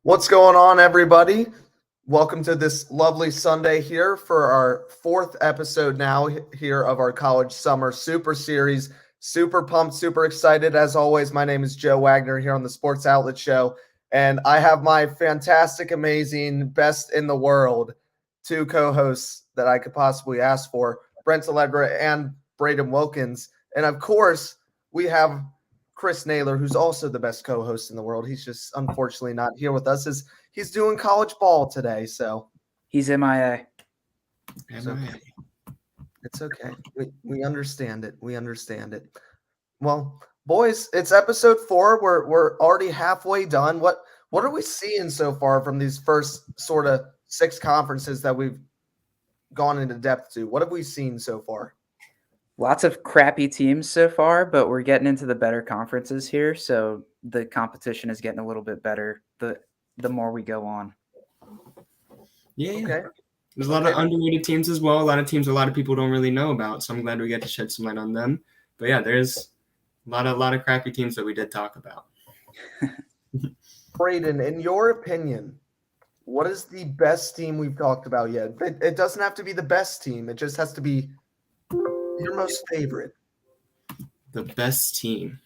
What's going on, everybody? Welcome to this lovely Sunday here for our fourth episode now here of our College Summer Super Series. Super pumped, super excited. As always, my name is Joe Wagner here on the Sports Outlet Show, and I have my fantastic, amazing, best in the world two co-hosts that I could possibly ask for, Brent Allegra and Braden Wilkins. And of course, we have Chris Naylor, who's also the best co-host in the world. He's just unfortunately not here with us as he's doing college ball today. So he's MIA. It's okay. It's okay. We understand it. We understand it. Well, boys, it's episode 4. We're already halfway done. What are we seeing so far from these first sort of 6 conferences that we've gone into depth to? What have we seen so far? Lots of crappy teams so far, but we're getting into the better conferences here, so the competition is getting a little bit better the more we go on. Yeah. Okay. There's a lot of underrated teams as well. A lot of teams a lot of people don't really know about, so I'm glad we get to shed some light on them. But yeah, there's a lot of crappy teams that we did talk about. Braden, in your opinion, what is the best team we've talked about yet? It doesn't have to be the best team. It just has to be your most favorite. The best team.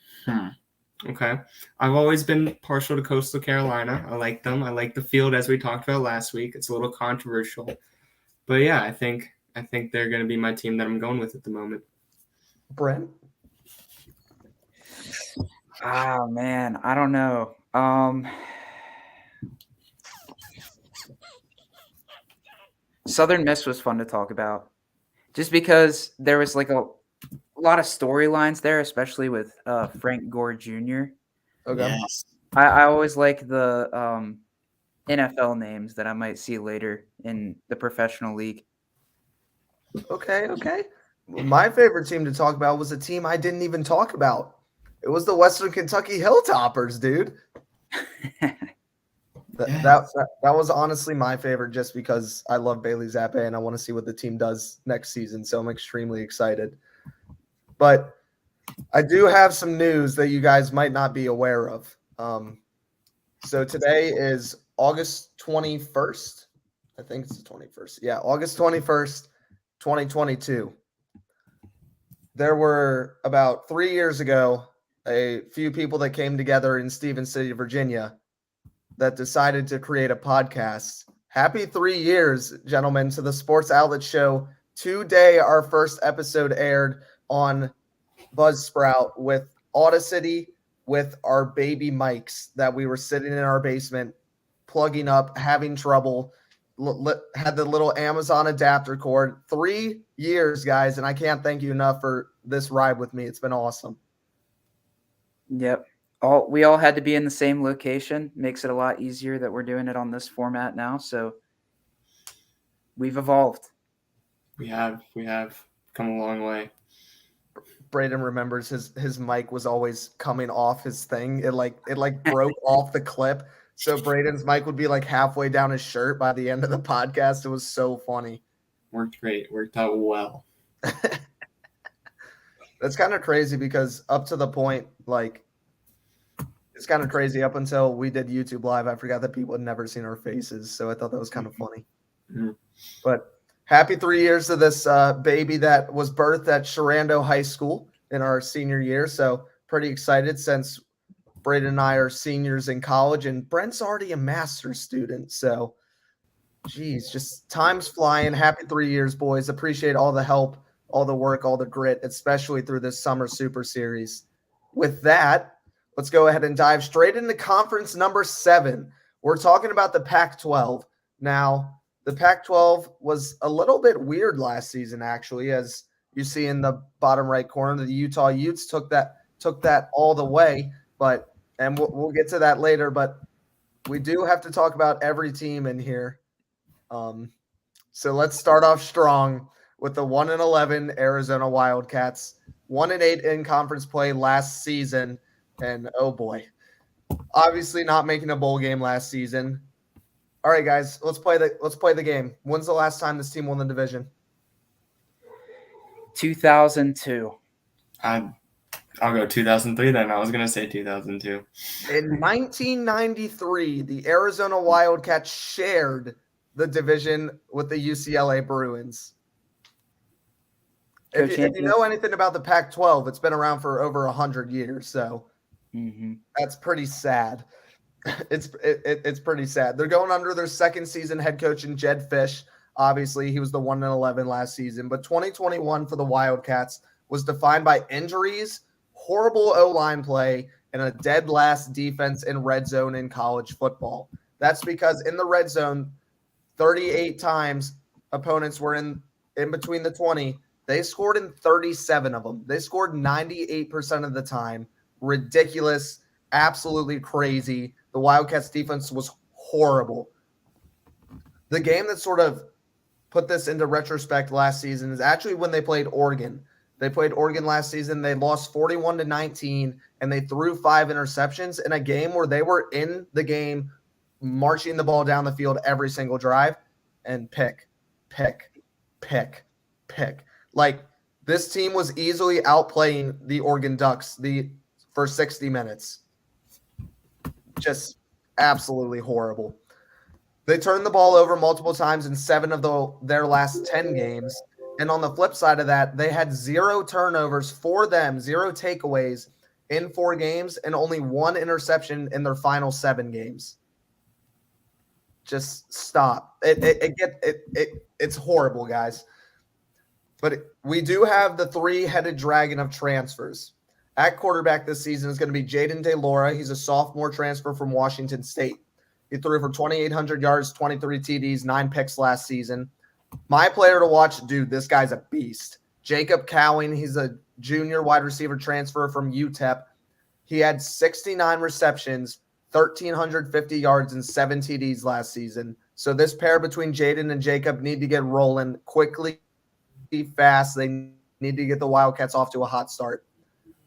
Okay. I've always been partial to Coastal Carolina. I like them. I like the field as we talked about last week. It's a little controversial. But yeah, I think they're going to be my team that I'm going with at the moment. Brent? Oh, man. I don't know. Southern Miss was fun to talk about. Just because there was like a lot of storylines there, especially with Frank Gore Jr. Okay. Yes. I always like the NFL names that I might see later in the professional league. Okay. My favorite team to talk about was a team I didn't even talk about. It was the Western Kentucky Hilltoppers, dude. That was honestly my favorite just because I love Bailey Zappa and I want to see what the team does next season. So I'm extremely excited. But I do have some news that you guys might not be aware of. So today is August 21st. I think it's the 21st. Yeah, August 21st, 2022. There were about 3 years ago, a few people that came together in Stevens City, Virginia, that decided to create a podcast. Happy 3 years, gentlemen, to the Sports Outlet Show. Today, our first episode aired on Buzzsprout with Audacity, with our baby mics that we were sitting in our basement, plugging up, having trouble, had the little Amazon adapter cord. 3 years, guys, and I can't thank you enough for this ride with me. It's been awesome. Yep. We all had to be in the same location. Makes it a lot easier that we're doing it on this format now. So we've evolved. We have come a long way. Braden remembers his mic was always coming off his thing. It broke off the clip. So Braden's mic would be like halfway down his shirt by the end of the podcast. It was so funny. Worked great. Worked out well. That's kind of crazy because up to the point, like, it's kind of crazy up until we did YouTube Live. I forgot that people had never seen our faces, so I thought that was kind of funny. Mm-hmm. But happy 3 years to this baby that was birthed at Sharando High School in our senior year. So pretty excited since Braden and I are seniors in college, and Brent's already a master's student. So, geez, just time's flying. Happy 3 years, boys. Appreciate all the help, all the work, all the grit, especially through this summer super series. With that, let's go ahead and dive straight into conference number 7. We're talking about the Pac-12. Now, the Pac-12 was a little bit weird last season, actually, as you see in the bottom right corner. The Utah Utes took that all the way, and we'll get to that later. But we do have to talk about every team in here. So let's start off strong with the 1-11 Arizona Wildcats, 1-8 in conference play last season. And oh boy, obviously not making a bowl game last season. All right, guys, let's play the game. When's the last time this team won the division? 2002. I'll go 2003 then. I was going to say 2002. In 1993, the Arizona Wildcats shared the division with the UCLA Bruins. If you know anything about the Pac-12, it's been around for over 100 years, so that's pretty sad. It's pretty sad. They're going under their second season head coach in Jed Fish. Obviously, he was the 1-11 last season, but 2021 for the Wildcats was defined by injuries, horrible O-line play, and a dead last defense in red zone in college football. That's because in the red zone, 38 times opponents were in between the 20. They scored in 37 of them. They scored 98% of the time. Ridiculous, absolutely crazy. The Wildcats defense was horrible. The game that sort of put this into retrospect last season is actually when they played Oregon. They played Oregon last season. They lost 41-19, and they threw 5 interceptions in a game where they were in the game marching the ball down the field every single drive and pick. Like, this team was easily outplaying the Oregon Ducks for 60 minutes. Just absolutely horrible. They turned the ball over multiple times in 7 of their last 10 games. And on the flip side of that, they had 0 turnovers for them, 0 takeaways in 4 games, and only 1 interception in their final 7 games. Just stop. It's horrible, guys. But we do have the 3-headed dragon of transfers. At quarterback this season is going to be Jaden DeLaura. He's a sophomore transfer from Washington State. He threw for 2,800 yards, 23 TDs, 9 picks last season. My player to watch, dude, this guy's a beast. Jacob Cowing, he's a junior wide receiver transfer from UTEP. He had 69 receptions, 1,350 yards, and 7 TDs last season. So this pair between Jaden and Jacob need to get rolling quickly, fast. They need to get the Wildcats off to a hot start.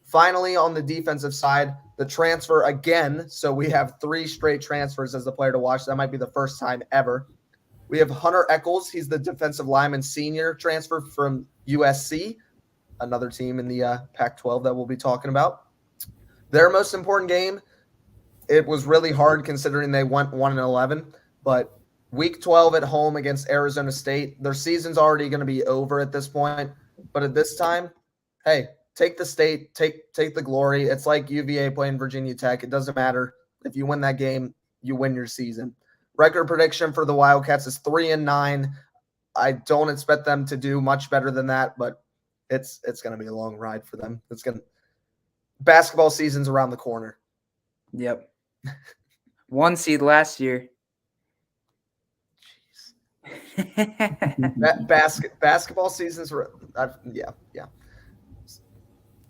Finally, on the defensive side, the transfer again. So we have 3 straight transfers as the player to watch. That might be the first time ever. We have Hunter Echols. He's the defensive lineman senior transfer from USC, another team in the Pac-12 that we'll be talking about. Their most important game, it was really hard considering they went 1-11, but Week 12 at home against Arizona State, their season's already going to be over at this point. But at this time, hey, take the state, take the glory. It's like UVA playing Virginia Tech. It doesn't matter. If you win that game, you win your season. Record prediction for the Wildcats is 3-9. I don't expect them to do much better than that, but it's going to be a long ride for them. Basketball season's around the corner. Yep. 1 seed last year. Basketball seasons were yeah.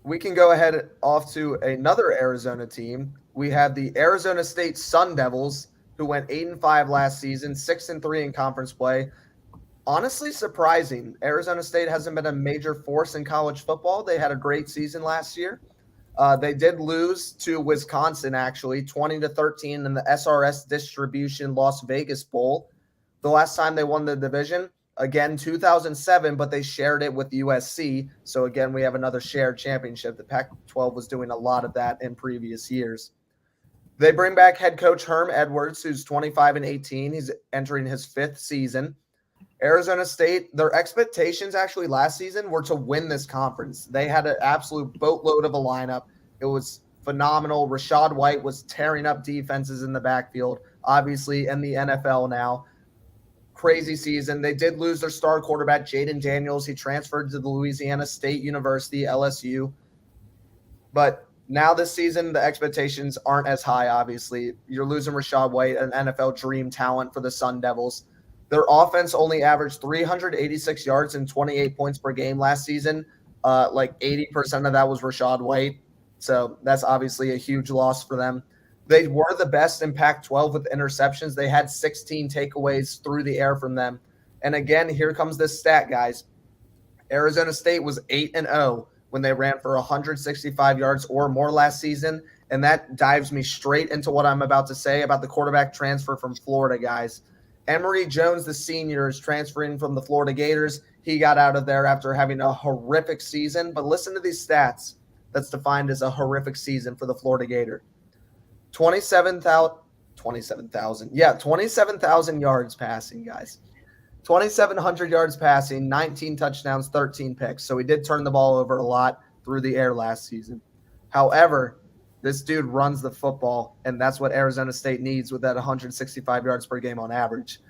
We can go ahead off to another Arizona team. We have the Arizona State Sun Devils, who went 8-5 last season, 6-3 in conference play. Honestly surprising. Arizona State hasn't been a major force in college football. They had a great season last year. They did lose to Wisconsin, actually, 20-13 in the S.O.S Distribution Las Vegas Bowl. The last time they won the division, again, 2007, but they shared it with USC. So, again, we have another shared championship. The Pac-12 was doing a lot of that in previous years. They bring back head coach Herm Edwards, who's 25-18. He's entering his 5th season. Arizona State, their expectations actually last season were to win this conference. They had an absolute boatload of a lineup. It was phenomenal. Rashad White was tearing up defenses in the backfield, obviously in the NFL now. Crazy season. They did lose their star quarterback, Jaden Daniels. He transferred to the Louisiana State University, LSU. But now this season, the expectations aren't as high, obviously. You're losing Rashad White, an NFL dream talent for the Sun Devils. Their offense only averaged 386 yards and 28 points per game last season. Like 80% of that was Rashad White. So that's obviously a huge loss for them. They were the best in Pac-12 with interceptions. They had 16 takeaways through the air from them. And again, here comes this stat, guys. Arizona State was 8-0 when they ran for 165 yards or more last season. And that dives me straight into what I'm about to say about the quarterback transfer from Florida, guys. Emory Jones, the senior, is transferring from the Florida Gators. He got out of there after having a horrific season. But listen to these stats. that's defined as a horrific season for the Florida Gator. 27,000 yards passing, guys. 2,700 yards passing, 19 touchdowns, 13 picks. So he did turn the ball over a lot through the air last season. However, this dude runs the football, and that's what Arizona State needs with that 165 yards per game on average.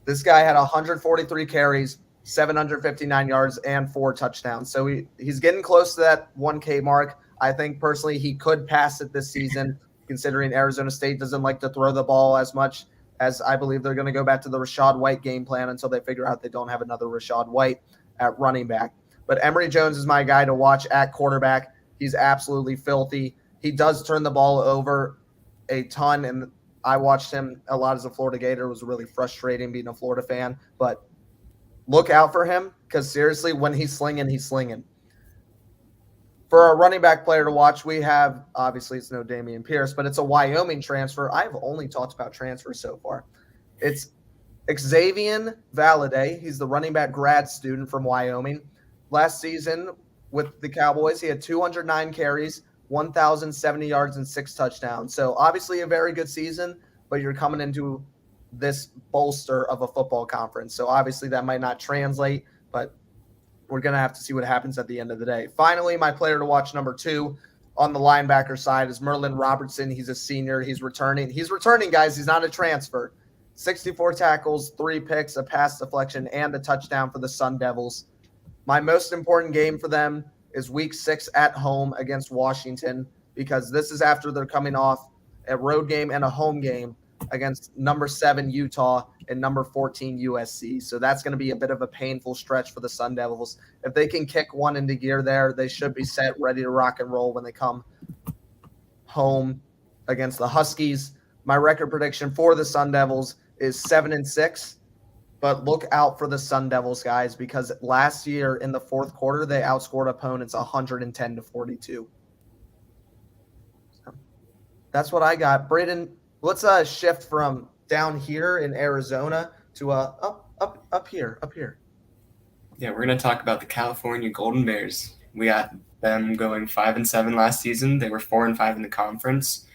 This guy had 143 carries, 759 yards, and 4 touchdowns. So he's getting close to that 1K mark. I think personally he could pass it this season, considering Arizona State doesn't like to throw the ball as much, as I believe they're going to go back to the Rashad White game plan until they figure out they don't have another Rashad White at running back. But Emory Jones is my guy to watch at quarterback. He's absolutely filthy. He does turn the ball over a ton, and I watched him a lot as a Florida Gator. It was really frustrating being a Florida fan. But look out for him, because seriously, when he's slinging, he's slinging. For our running back player to watch, we have, obviously it's no Damian Pierce, but it's a Wyoming transfer. I've only talked about transfers so far. It's Xavier Valladay. He's the running back grad student from Wyoming. Last season with the Cowboys, he had 209 carries, 1,070 yards, and 6 touchdowns. So obviously a very good season, but you're coming into this bolster of a football conference. So obviously that might not translate, but we're going to have to see what happens at the end of the day. Finally, my player to watch, number 2 on the linebacker side, is Merlin Robertson. He's a senior. He's returning. He's returning, guys. He's not a transfer. 64 tackles, 3 picks, a pass deflection, and a touchdown for the Sun Devils. My most important game for them is week 6 at home against Washington, because this is after they're coming off a road game and a home game against number 7 Utah and number 14 USC. So that's going to be a bit of a painful stretch for the Sun Devils. If they can kick one into gear there, they should be set, ready to rock and roll when they come home against the Huskies. My record prediction for the Sun Devils is 7-6, but look out for the Sun Devils, guys, because last year in the fourth quarter, they outscored opponents 110-42. So that's what I got. Braden, let's shift from down here in Arizona to up here. Yeah, we're going to talk about the California Golden Bears. We got them going 5-7 last season. They were 4-5 in the conference.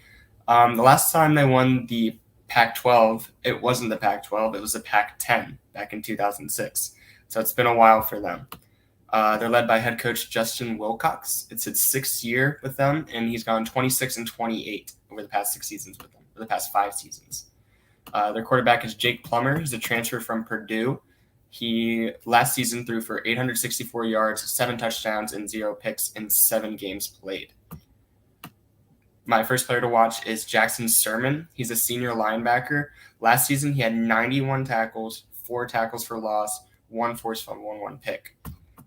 The last time they won the Pac-12, it wasn't the Pac-12, it was the Pac-10 back in 2006. So it's been a while for them. They're led by head coach Justin Wilcox. It's his 6th year with them, and he's gone 26-28 over the past 6 seasons with them, for the past 5 seasons. Their quarterback is Jake Plummer. He's a transfer from Purdue. He last season threw for 864 yards, 7 touchdowns, and 0 picks in 7 games played. My first player to watch is Jackson Sermon. He's a senior linebacker. Last season, he had 91 tackles, 4 tackles for loss, 1 forced fumble, and 1 pick.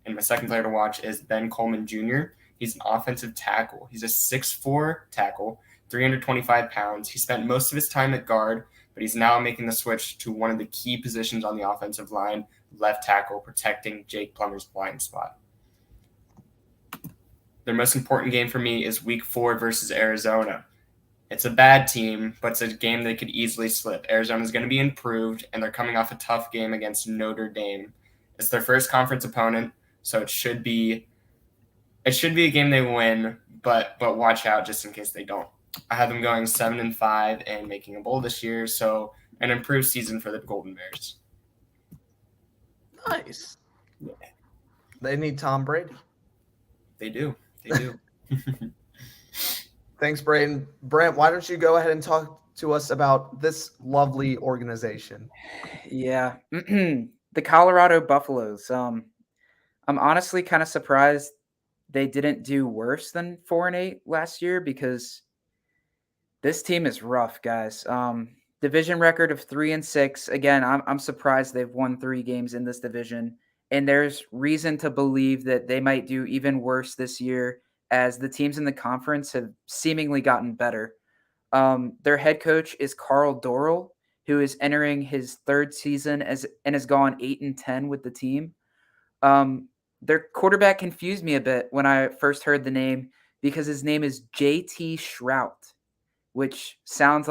And my second player to watch is Ben Coleman Jr. He's an offensive tackle. He's a 6'4" tackle, 325 pounds. He spent most of his time at guard, but he's now making the switch to one of the key positions on the offensive line, left tackle, protecting Jake Plummer's blind spot. Their most important game for me is week 4 versus Arizona. It's a bad team, but it's a game they could easily slip. Arizona's going to be improved, and they're coming off a tough game against Notre Dame. It's their first conference opponent, so it should be a game they win, but watch out just in case they don't. I have them going 7-5 and making a bowl this year, so an improved season for the Golden Bears. Nice. Yeah. They need Tom Brady. They do. They do. Thanks, Braden. Brent, why don't you go ahead and talk to us about this lovely organization? Yeah. The Colorado Buffaloes. I'm honestly kind of surprised they didn't do worse than 4-8 last year, because this team is rough, guys. Division record of 3-6. Again, I'm surprised they've won 3 games in this division. And there's reason to believe that they might do even worse this year, as the teams in the conference have seemingly gotten better. Their head coach is Carl Dorrell, who is entering his 3rd season and has gone 8-10 with the team. Their quarterback confused me a bit when I first heard the name, because his name is J.T. Shrout, which sounds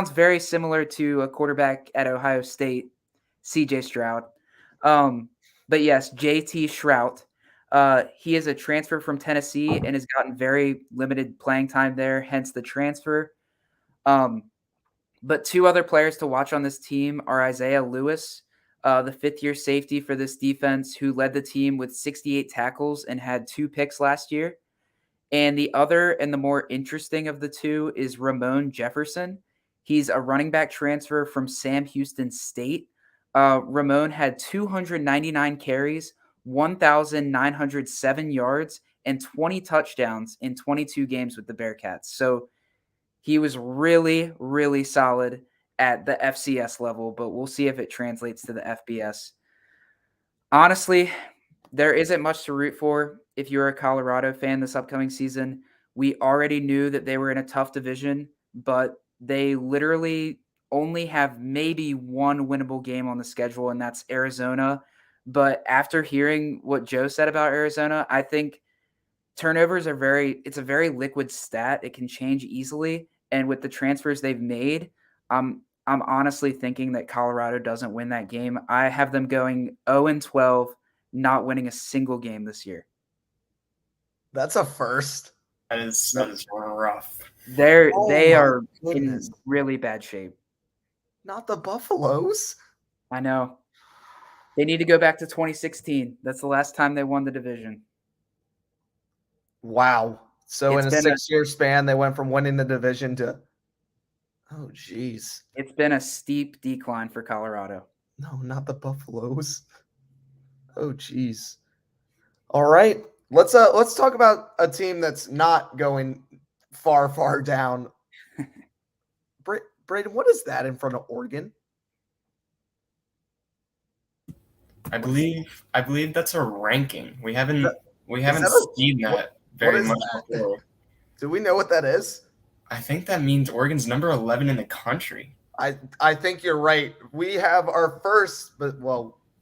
very similar to a quarterback at Ohio State, C.J. Stroud. But yes, J.T. Shrout. He is a transfer from Tennessee and has gotten very limited playing time there, hence the transfer. But two other players to watch on this team are Isaiah Lewis, the fifth-year safety for this defense, who led the team with 68 tackles and had 2 picks last year. And the other and the more interesting of the two is Ramon Jefferson. He's a running back transfer from Sam Houston State. Ramon had 299 carries, 1,907 yards, and 20 touchdowns in 22 games with the Bearcats. So he was really, really solid at the FCS level, but we'll see if it translates to the FBS. Honestly, there isn't much to root for if you're a Colorado fan this upcoming season. We already knew that they were in a tough division, but they literally only have maybe one winnable game on the schedule, and that's Arizona. But after hearing what Joe said about Arizona, I think turnovers are it's a very liquid stat. It can change easily. And with the transfers they've made, I'm honestly thinking that Colorado doesn't win that game. I have them going 0-12, not winning a single game this year. That's a first. That is rough. They are goodness. in really bad shape. Not the Buffaloes. I know. They need to go back to 2016. That's the last time they won the division. Wow. So It's in a been 6-year span, they went from winning the division to, oh, geez. It's been a steep decline for Colorado. No, not the Buffaloes. Oh, geez. All right. Let's talk about a team that's not going far down. Braden, what is that in front of Oregon? I believe that's a ranking. We haven't seen that what very is much that? before. Do we know what that is? I think that means Oregon's number 11 in the country. I think you're right. We have our first,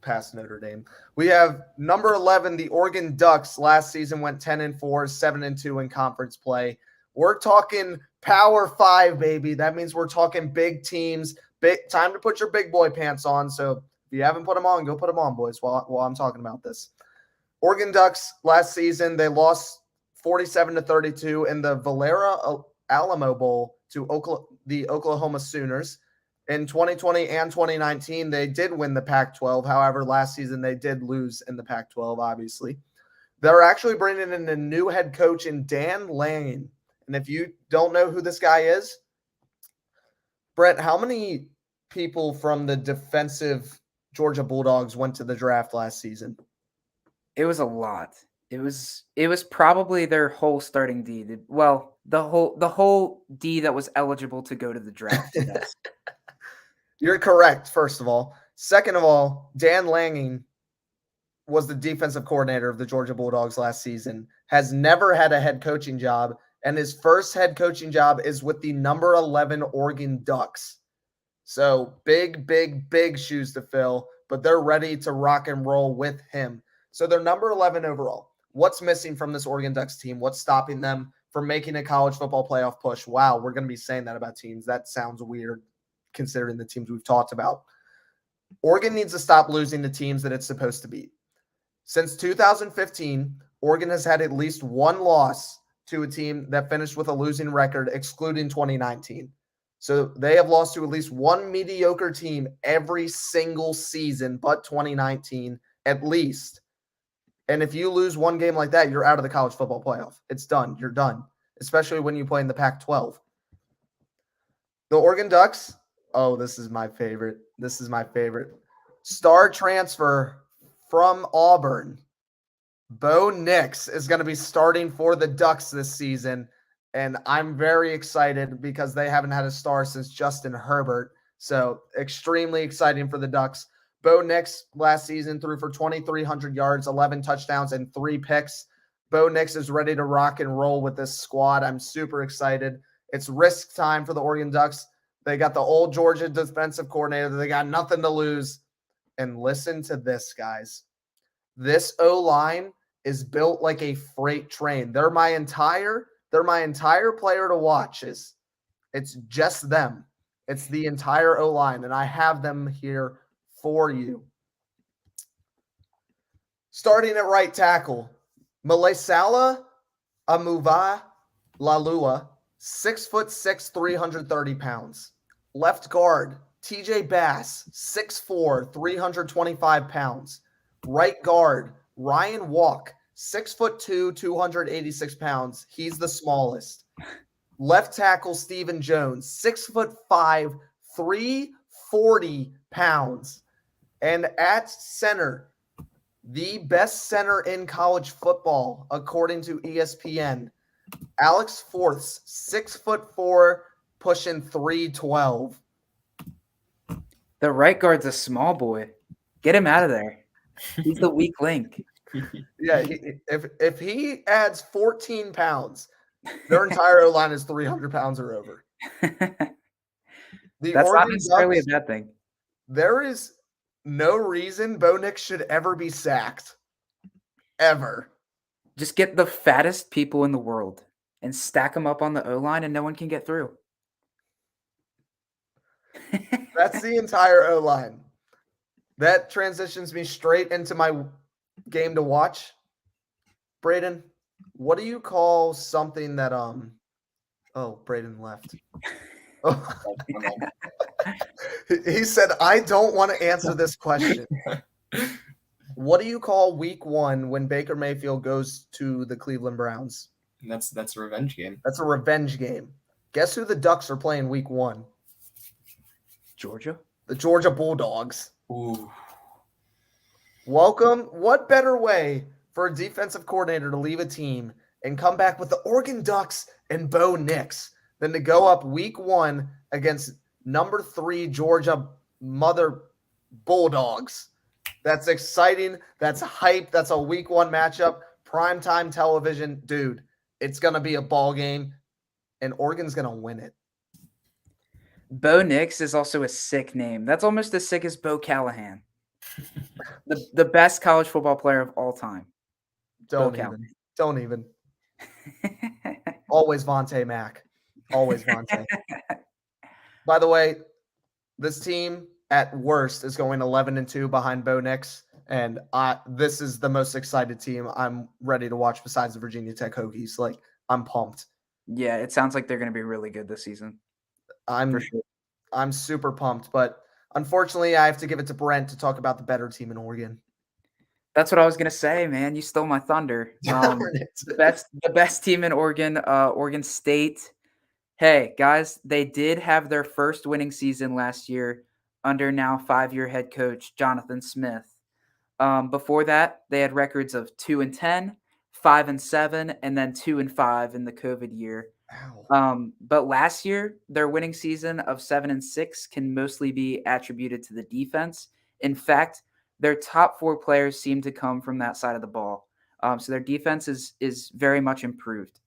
past Notre Dame. We have number 11, the Oregon Ducks. Last season went 10-4, 7-2 in conference play. We're talking Power 5, baby. That means we're talking big teams. Time to put your big boy pants on. So if you haven't put them on, go put them on, boys, while I'm talking about this. Oregon Ducks last season, they lost 47-32 in the Valera Alamo Bowl to the Oklahoma Sooners. In 2020 and 2019, they did win the Pac-12. However, last season they did lose in the Pac-12, obviously. They're actually bringing in a new head coach in Dan Lanning. And if you don't know who this guy is, Brett, how many people from the defensive Georgia Bulldogs went to the draft last season? It was a lot. It was probably their whole starting D. Well, the whole D that was eligible to go to the draft. Yes. You're correct, first of all. Second of all, Dan Lanning was the defensive coordinator of the Georgia Bulldogs last season, has never had a head coaching job, and his first head coaching job is with the number 11 Oregon Ducks. So big shoes to fill, but they're ready to rock and roll with him. So they're number 11 overall. What's missing from this Oregon Ducks team? What's stopping them from making a college football playoff push? Wow, we're going to be saying that about teams. That sounds weird considering the teams we've talked about. Oregon needs to stop losing to teams that it's supposed to beat. Since 2015, Oregon has had at least one loss to a team that finished with a losing record, excluding 2019. So they have lost to at least one mediocre team every single season, but 2019 at least. And if you lose one game like that, you're out of the college football playoff. It's done. You're done, especially when you play in the Pac-12. The Oregon Ducks, oh, this is my favorite. Star transfer from Auburn. Bo Nix is going to be starting for the Ducks this season, and I'm very excited because they haven't had a star since Justin Herbert. So extremely exciting for the Ducks. Bo Nix last season threw for 2,300 yards, 11 touchdowns, and 3 picks. Bo Nix is ready to rock and roll with this squad. I'm super excited. It's risk time for the Oregon Ducks. They got the old Georgia defensive coordinator. They got nothing to lose. And listen to this, guys. This O-line is built like a freight train. They're my entire player to watch. It's just them. It's the entire O-line, and I have them here for you. Starting at right tackle, Malesala Amuva Lalua, 6'6", 330 pounds. Left guard, TJ Bass, 6'4", 325 pounds. Right guard, Ryan Walk, 6'2", 286 pounds. He's the smallest. Left tackle, Stephen Jones, 6'5", 340 pounds. And at center, the best center in college football, according to ESPN, Alex Forths, 6'4", pushing 312. The right guard's a small boy. Get him out of there. He's the weak link. Yeah, if he adds 14 pounds, their entire O-line is 300 pounds or over. The That's not Oregon necessarily Ducks, a bad thing. there is no reason Bo Nix should ever be sacked. Ever. Just get the fattest people in the world and stack them up on the O-line and no one can get through. That's the entire O-line. That transitions me straight into my game to watch. Braden, what do you call something that oh, Braden left. Oh. He said, I don't want to answer this question. What do you call week 1 when Baker Mayfield goes to the Cleveland Browns? That's a revenge game. That's a revenge game. Guess who the Ducks are playing week 1? Georgia? The Georgia Bulldogs. Ooh. Welcome. What better way for a defensive coordinator to leave a team and come back with the Oregon Ducks and Bo Nix than to go up week 1 against number 3 Georgia Mother Bulldogs? That's exciting. That's hype. That's a week 1 matchup. Primetime television. Dude, it's going to be a ball game, and Oregon's going to win it. Bo Nix is also a sick name. That's almost as sick as Bo Callahan. the best college football player of all time. Don't even. Always Vontae Mack. Always Vontae. By the way, this team at worst is going 11-2 behind Bo Nix, and this is the most excited team I'm ready to watch besides the Virginia Tech Hokies. Like, I'm pumped. Yeah, it sounds like they're going to be really good this season. I'm super pumped, but unfortunately, I have to give it to Brent to talk about the better team in Oregon. That's what I was going to say, man. You stole my thunder. The best team in Oregon, Oregon State. Hey, guys, they did have their first winning season last year under now 5-year head coach Jonathan Smith. Before that, they had records of 2-10, 5-7, and then 2-5 in the COVID year. But last year, their winning season of 7-6 can mostly be attributed to the defense. In fact, their top 4 players seem to come from that side of the ball. So their defense is very much improved.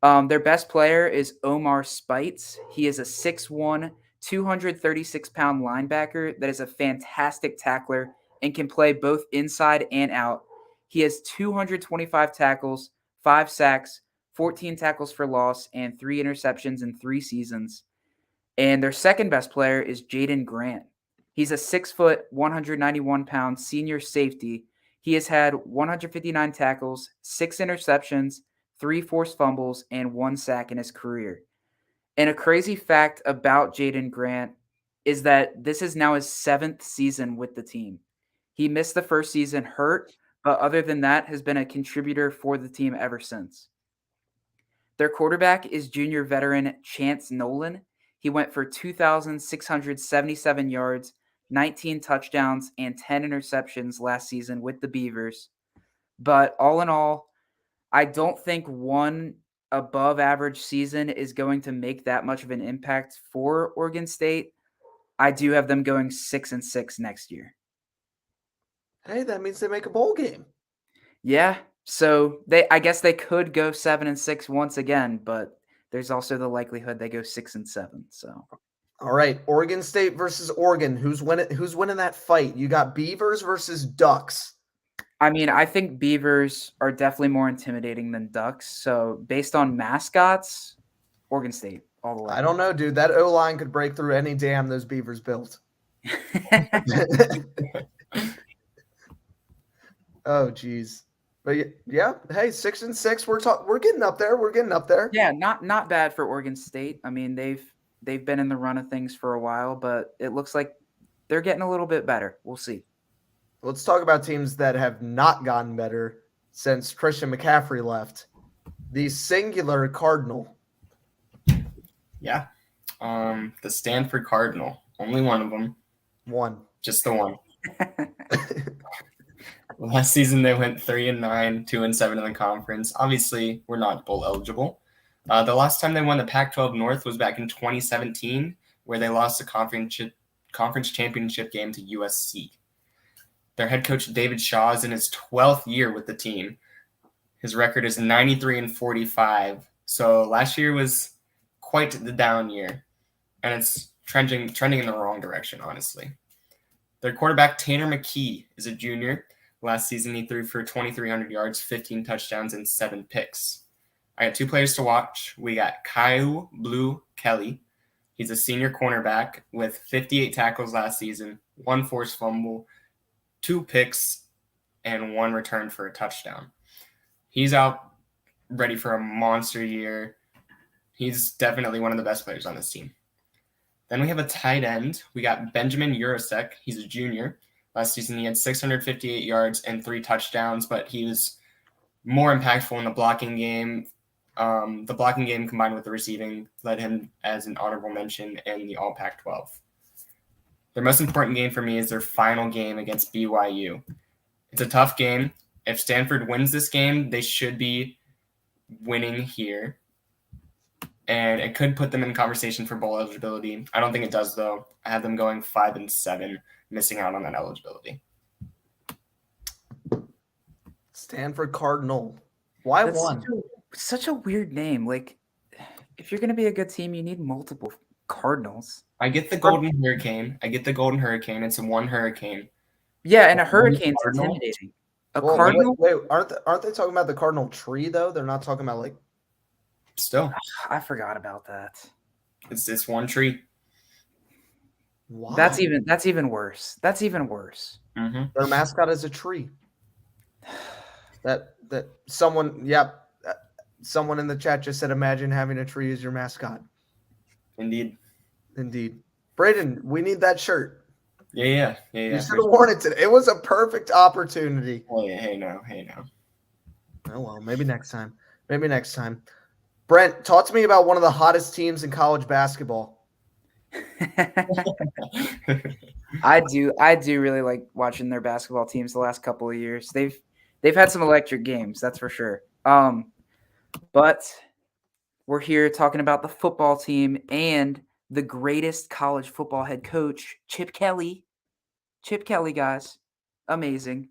Their best player is Omar Spites. He is a 6'1", 236-pound linebacker that is a fantastic tackler and can play both inside and out. He has 225 tackles, 5 sacks, 14 tackles for loss, and 3 interceptions in 3 seasons. And their second best player is Jaden Grant. He's a 6 foot, 191-pound senior safety. He has had 159 tackles, 6 interceptions, 3 forced fumbles, and 1 sack in his career. And a crazy fact about Jaden Grant is that this is now his 7th season with the team. He missed the first season hurt, but other than that, has been a contributor for the team ever since. Their quarterback is junior veteran Chance Nolan. He went for 2,677 yards, 19 touchdowns, and 10 interceptions last season with the Beavers. But all in all, I don't think one above average season is going to make that much of an impact for Oregon State. I do have them going 6-6 next year. Hey, that means they make a bowl game. Yeah, so I guess they could go 7-6 once again, but there's also the likelihood they go 6-7. So, all right, Oregon State versus Oregon. Who's winning that fight? You got Beavers versus Ducks. I mean, I think Beavers are definitely more intimidating than Ducks. So, based on mascots, Oregon State all the way. I don't know, dude. That O-line could break through any dam those Beavers built. Oh, geez. But yeah, hey, 6-6. We're getting up there. We're getting up there. Yeah, not bad for Oregon State. I mean, they've been in the run of things for a while, but it looks like they're getting a little bit better. We'll see. Let's talk about teams that have not gotten better since Christian McCaffrey left. The singular Cardinal. Yeah. The Stanford Cardinal. Only one of them. One. Just the one. Last season they went 3-9, 2-7 in the conference. Obviously, we're not bowl eligible. The last time they won the Pac-12 North was back in 2017, where they lost the conference championship game to USC. Their head coach David Shaw is in his 12th year with the team. His record is 93-45. So last year was quite the down year, and it's trending in the wrong direction, honestly. Their quarterback Tanner McKee is a junior. Last season, he threw for 2,300 yards, 15 touchdowns, and 7 picks. I got 2 players to watch. We got Kyle Blue Kelly. He's a senior cornerback with 58 tackles last season, 1 forced fumble, 2 picks, and 1 return for a touchdown. He's out ready for a monster year. He's definitely one of the best players on this team. Then we have a tight end. We got Benjamin Urasek. He's a junior. Last season, he had 658 yards and 3 touchdowns, but he was more impactful in the blocking game. The blocking game combined with the receiving led him as an honorable mention in the All Pac-12. Their most important game for me is their final game against BYU. It's a tough game. If Stanford wins this game, they should be winning here. And it could put them in conversation for bowl eligibility. I don't think it does, though. I have them going 5-7, missing out on that eligibility. Stanford Cardinal. Why That's one? Such a weird name. Like, if you're going to be a good team, you need multiple Cardinals. I get the Golden Hurricane. It's a 1 hurricane. Yeah, and a hurricane's Cardinal? intimidating. A Well, Cardinal? wait, aren't they talking about the Cardinal tree though? They're not talking about like. Still, I forgot about that. it's 1 tree. Why? That's even worse. That's even worse. Mm-hmm. Their mascot is a tree. That someone in the chat just said, imagine having a tree as your mascot. Indeed. Braden, we need that shirt. Yeah. You should have worn it today. It was a perfect opportunity. Oh, yeah. Hey, now. Oh, well, maybe next time. Brent, talk to me about one of the hottest teams in college basketball. I do really like watching their basketball teams the last couple of years. They've had some electric games, that's for sure. But we're here talking about the football team and the greatest college football head coach, Chip Kelly. Chip Kelly, guys. Amazing.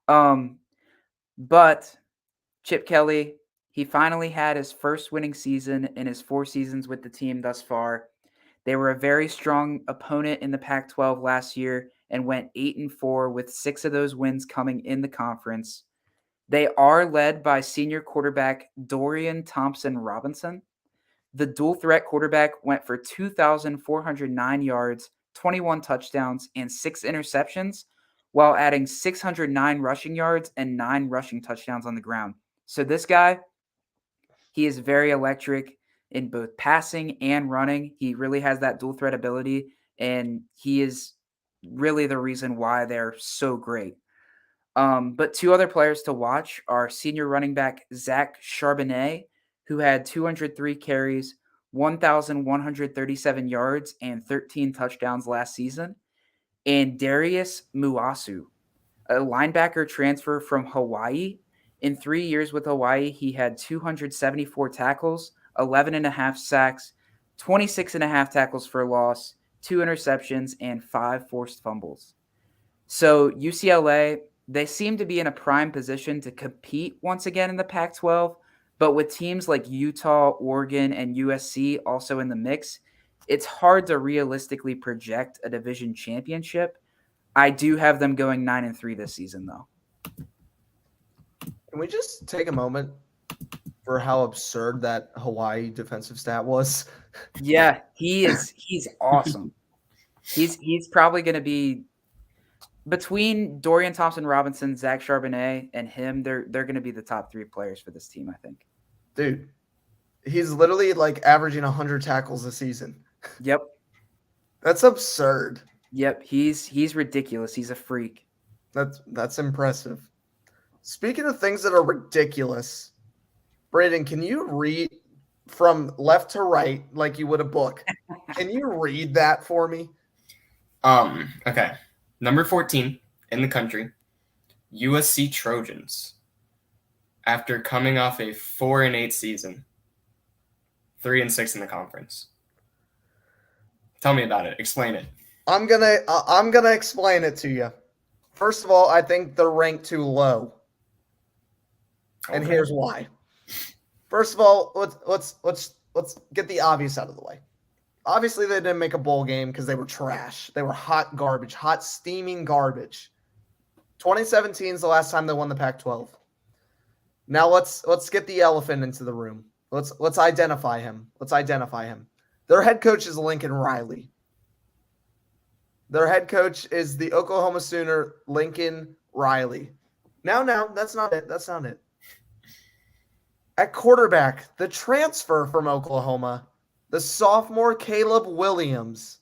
But Chip Kelly, he finally had his first winning season in his 4 seasons with the team thus far. They were a very strong opponent in the Pac-12 last year and went 8-4 with 6 of those wins coming in the conference. They are led by senior quarterback Dorian Thompson-Robinson. The dual threat quarterback went for 2,409 yards, 21 touchdowns, and 6 interceptions, while adding 609 rushing yards and 9 rushing touchdowns on the ground. So this guy, he is very electric in both passing and running. He really has that dual threat ability, and he is really the reason why they're so great. But 2 other players to watch are senior running back Zach Charbonnet, who had 203 carries, 1,137 yards, and 13 touchdowns last season, and Darius Muasu, a linebacker transfer from Hawaii. In 3 years with Hawaii, he had 274 tackles, 11.5 sacks, 26.5 tackles for loss, 2 interceptions, and 5 forced fumbles. So UCLA, they seem to be in a prime position to compete once again in the Pac-12, but with teams like Utah, Oregon, and USC also in the mix, it's hard to realistically project a division championship. I do have them going 9-3 this season, though. Can we just take a moment for how absurd that Hawaii defensive stat was? Yeah, he's awesome. He's probably going to be between Dorian Thompson-Robinson, Zach Charbonnet, and him, they're going to be the top 3 players for this team, I think. Dude, he's literally like averaging 100 tackles a season. Yep. That's absurd. Yep. He's ridiculous. He's a freak. That's impressive. Speaking of things that are ridiculous, Braden, can you read from left to right like you would a book? Can you read that for me? Okay. Number 14 in the country, USC Trojans. After coming off a 4-8 season, 3-6 in the conference. Tell me about it. Explain it. I'm gonna explain it to you. First of all, I think they're ranked too low. And Okay. here's why. First of all, let's get the obvious out of the way. Obviously, they didn't make a bowl game because they were trash. They were hot garbage, hot steaming garbage. 2017 is the last time they won the Pac-12. Now let's get the elephant into the room. Let's identify him. Their head coach is Lincoln Riley. Their head coach is the Oklahoma Sooner Lincoln Riley. No, that's not it. At quarterback, the transfer from Oklahoma, the sophomore Caleb Williams,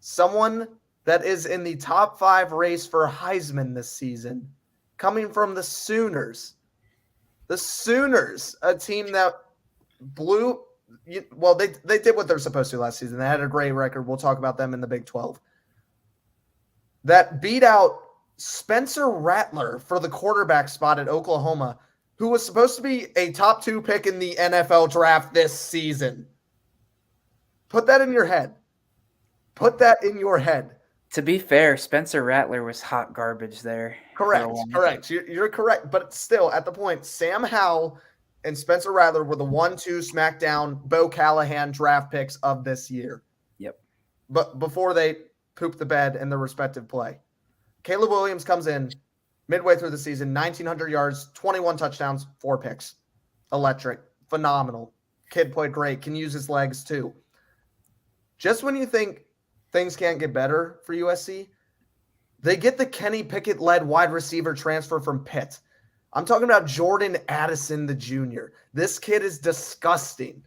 someone that is in the top 5 race for Heisman this season, coming from the Sooners. The Sooners, a team that blew – well, they did what they're supposed to last season. They had a great record. We'll talk about them in the Big 12. That beat out Spencer Rattler for the quarterback spot at Oklahoma, who was supposed to be a top 2 pick in the NFL draft this season. Put that in your head. To be fair, Spencer Rattler was hot garbage there. Correct. You're correct. But still, at the point, Sam Howell and Spencer Rattler were the 1-2 SmackDown Bo Callahan draft picks of this year. Yep. But before they poop the bed in their respective play. Caleb Williams comes in midway through the season, 1,900 yards, 21 touchdowns, 4 picks. Electric. Phenomenal. Kid played great. Can use his legs too. Just when you think things can't get better for USC, they get the Kenny Pickett-led wide receiver transfer from Pitt. I'm talking about Jordan Addison, the junior. This kid is disgusting.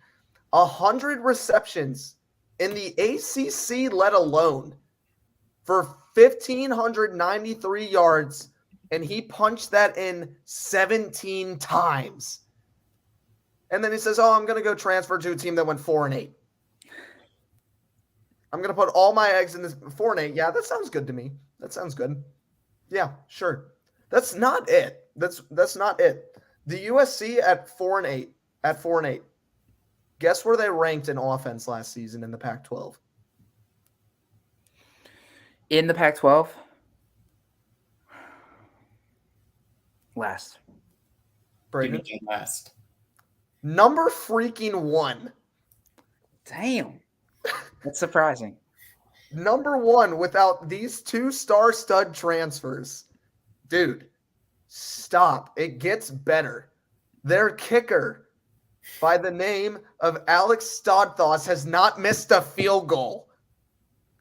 100 receptions in the ACC, let alone, for 1,593 yards, and he punched that in 17 times. And then he says, I'm going to go transfer to a team that went 4-8. I'm going to put all my eggs in this 4-8. Yeah, that sounds good to me. That sounds good. Yeah, sure. That's not it. That's not it. The USC at 4-8. Guess where they ranked in offense last season in the Pac-12? In the Pac-12? Last. Braden? Last. Number freaking 1. Damn. That's surprising. Number 1 without these 2 star-stud transfers. Dude, stop. It gets better. Their kicker, by the name of Alex Stodthos, has not missed a field goal.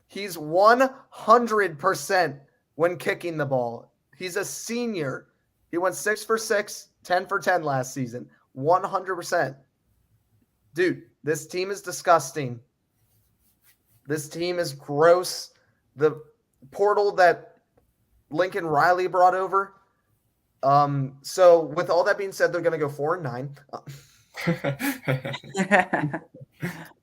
He's 100% when kicking the ball. He's a senior. He went 6 for 6, 10 for 10 last season. 100%. Dude, this team is disgusting. This team is gross. The portal that Lincoln Riley brought over. So with all that being said, they're going to go 4-9.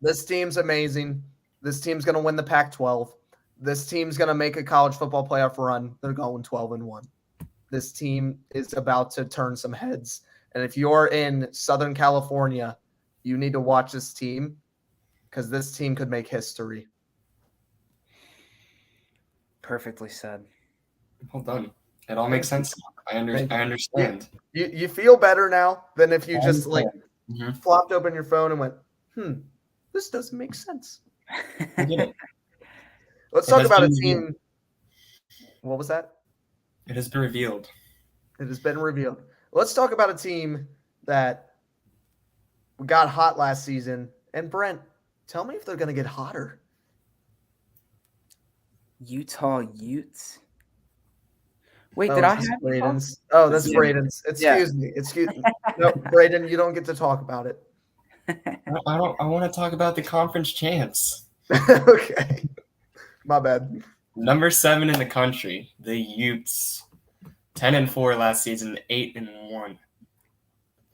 This team's amazing. This team's going to win the Pac-12. This team's going to make a college football playoff run. They're going 12-1. This team is about to turn some heads. And if you're in Southern California, you need to watch this team because this team could make history. Perfectly said. Well done. It all makes sense. I understand. You feel better now than if you just flopped open your phone and went, this doesn't make sense. Let's talk about a team. What was that? It has been revealed. Let's talk about a team that got hot last season. And Brent, tell me if they're going to get hotter. Utah Utes. Wait, Oh, did I is this have Braden's? Oh, that's Yeah. Braden's. Excuse me. No, Braden, you don't get to talk about it. I want to talk about the conference champs. Okay. My bad. Number 7 in the country, the Utes. 10-4 last season, 8-1.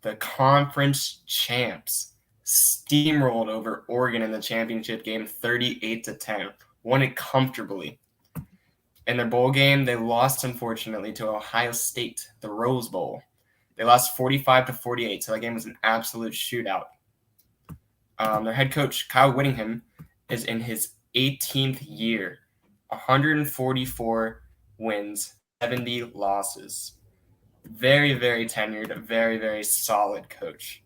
The conference champs steamrolled over Oregon in the championship game 38-10. Won it comfortably. In their bowl game, they lost, unfortunately, to Ohio State, the Rose Bowl. They lost 45-48, so that game was an absolute shootout. Their head coach, Kyle Whittingham, is in his 18th year, 144 wins, 70 losses. Very, very tenured, a very, very solid coach.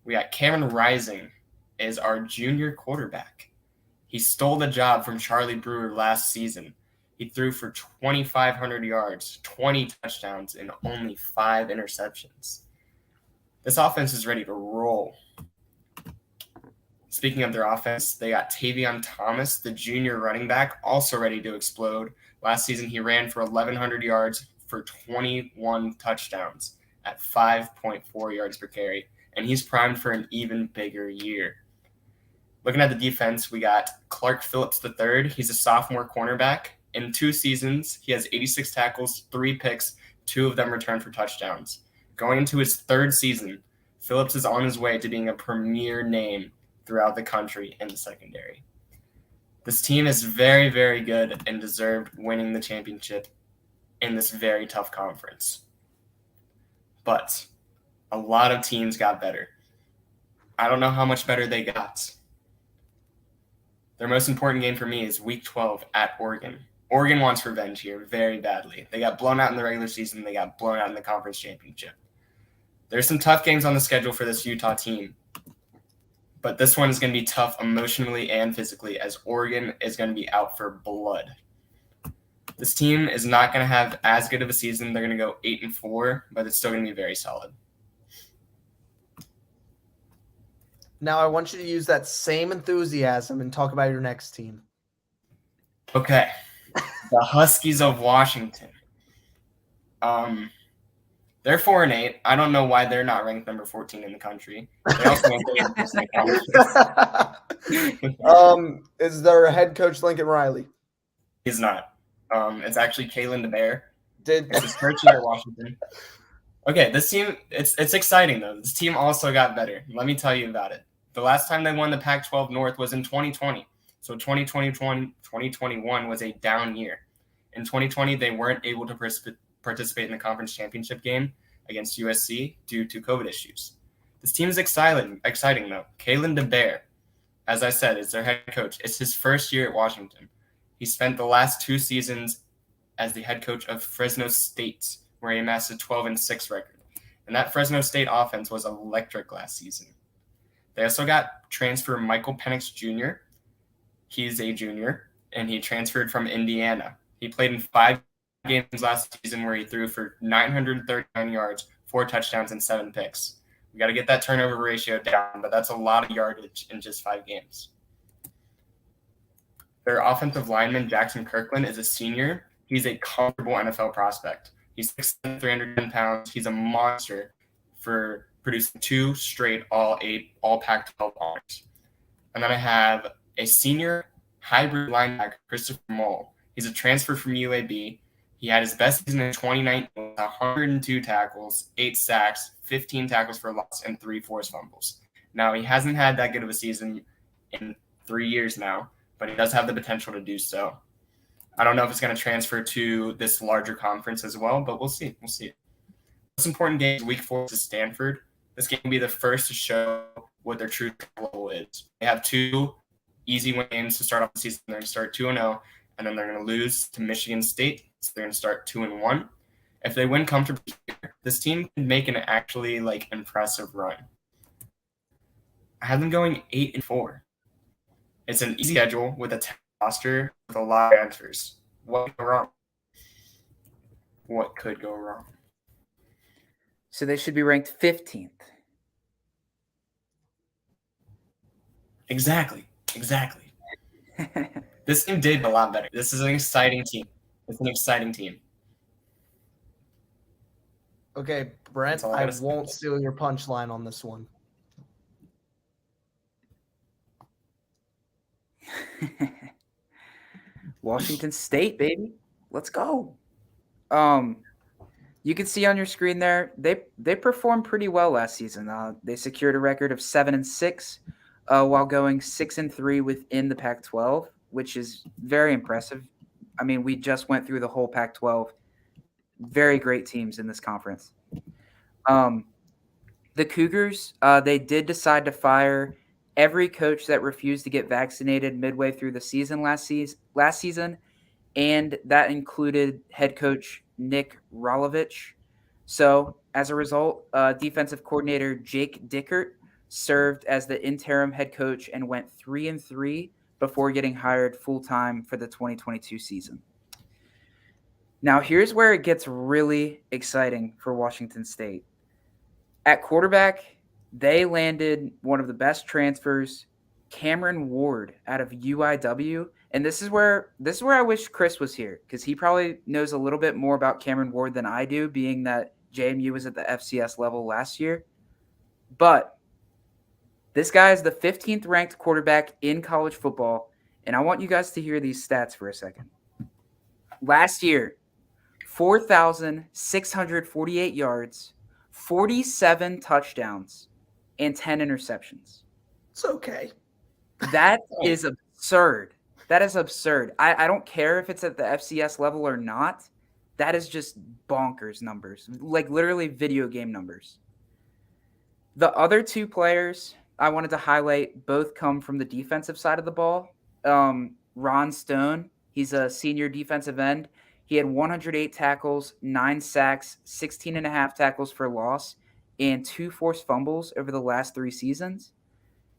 We got Cameron Rising is our junior quarterback. He stole the job from Charlie Brewer last season. He threw for 2,500 yards, 20 touchdowns, and only 5 interceptions. This offense is ready to roll. Speaking of their offense, they got Tavion Thomas, the junior running back, also ready to explode. Last season, he ran for 1,100 yards for 21 touchdowns at 5.4 yards per carry, and he's primed for an even bigger year. Looking at the defense, we got Clark Phillips III. He's a sophomore cornerback. In 2 seasons, he has 86 tackles, 3 picks, 2 of them returned for touchdowns. Going into his 3rd season, Phillips is on his way to being a premier name throughout the country in the secondary. This team is very, very good and deserved winning the championship in this very tough conference. But a lot of teams got better. I don't know how much better they got. Their most important game for me is Week 12 at Oregon. Oregon wants revenge here very badly. They got blown out in the regular season. They got blown out in the conference championship. There's some tough games on the schedule for this Utah team. But this one is going to be tough emotionally and physically, as Oregon is going to be out for blood. This team is not going to have as good of a season. They're going to go 8-4, but it's still going to be very solid. Now I want you to use that same enthusiasm and talk about your next team. Okay. The Huskies of Washington. They're 4-8. I don't know why they're not ranked number 14 in the country. They also went to the conference. Is their head coach Lincoln Riley? He's not. It's actually Kalen DeBear. Did It's his first year at Washington. Okay, this team, it's exciting, though. This team also got better. Let me tell you about it. The last time they won the Pac-12 North was in 2020. So 2021 was a down year. In 2020, they weren't able to participate in the conference championship game against USC due to COVID issues. This team is exciting though. Kalen DeBear, as I said, is their head coach. It's his first year at Washington. He spent the last 2 seasons as the head coach of Fresno State, where he amassed a 12-6 record. And that Fresno State offense was electric last season. They also got transfer Michael Penix Jr. He's a junior, and he transferred from Indiana. He played in 5 games last season where he threw for 939 yards, 4 touchdowns, and 7 picks. We got to get that turnover ratio down, but that's a lot of yardage in just 5 games. Their offensive lineman, Jackson Kirkland, is a senior. He's a comfortable NFL prospect. He's 6'3", 310 pounds. He's a monster for producing 2 straight all Pac-12 honors. And then I have a senior hybrid linebacker, Christopher Mole. He's a transfer from UAB. He had his best season in 2019 with 102 tackles, 8 sacks, 15 tackles for loss, and 3 forced fumbles. Now, he hasn't had that good of a season in 3 years now, but he does have the potential to do so. I don't know if it's going to transfer to this larger conference as well, but we'll see. We'll see. Most important game is Week 4 to Stanford. This game will be the first to show what their true level is. They have 2 easy games to start off the season. They're going to start 2-0, and then they're going to lose to Michigan State. So they're going to start 2-1. If they win comfortably here, this team can make an actually impressive run. I have them going 8-4. It's an easy schedule with a roster with a lot of answers. What could go wrong? What could go wrong? So they should be ranked 15th. Exactly. This team did a lot better. This is an exciting team. It's an exciting team. Okay, Brent, That's all I I gotta say. won't steal your punchline on this one. Washington State, baby. Let's go. You can see on your screen there, they performed pretty well last season. They secured a record of 7-6, while going 6-3 within the Pac-12, which is very impressive. I mean, we just went through the whole Pac-12. Very great teams in this conference. The Cougars, they did decide to fire every coach that refused to get vaccinated midway through the season last season, and that included head coach Nick Rolovich. So, as a result, defensive coordinator Jake Dickert served as the interim head coach and went 3-3 before getting hired full time for the 2022 season. Now, here's where it gets really exciting for Washington State. At quarterback, they landed one of the best transfers, Cameron Ward, out of UIW. And this is where I wish Chris was here, because he probably knows a little bit more about Cameron Ward than I do, being that JMU was at the FCS level last year. But this guy is the 15th ranked quarterback in college football, and I want you guys to hear these stats for a second. Last year, 4,648 yards, 47 touchdowns, and 10 interceptions. It's okay. That is absurd. That is absurd. I don't care if it's at the FCS level or not. That is just bonkers numbers, like literally video game numbers. The other two players I wanted to highlight both come from the defensive side of the ball. Ron Stone, he's a senior defensive end. He had 108 tackles, 9 sacks, 16.5 tackles for loss, and 2 forced fumbles over the last 3 seasons.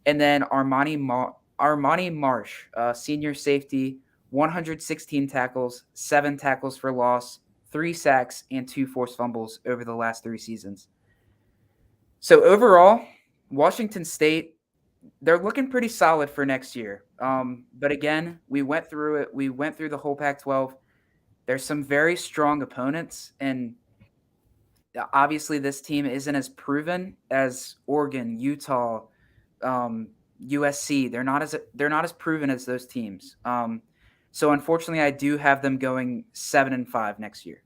And then Armani Marsh, senior safety, 116 tackles, 7 tackles for loss, 3 sacks, and 2 forced fumbles over the last 3 seasons. So overall, Washington State, they're looking pretty solid for next year. But again, we went through it. We went through the whole Pac-12. There's some very strong opponents, and obviously this team isn't as proven as Oregon, Utah, USC. They're not as proven as those teams. So unfortunately, I do have them going 7-5 next year.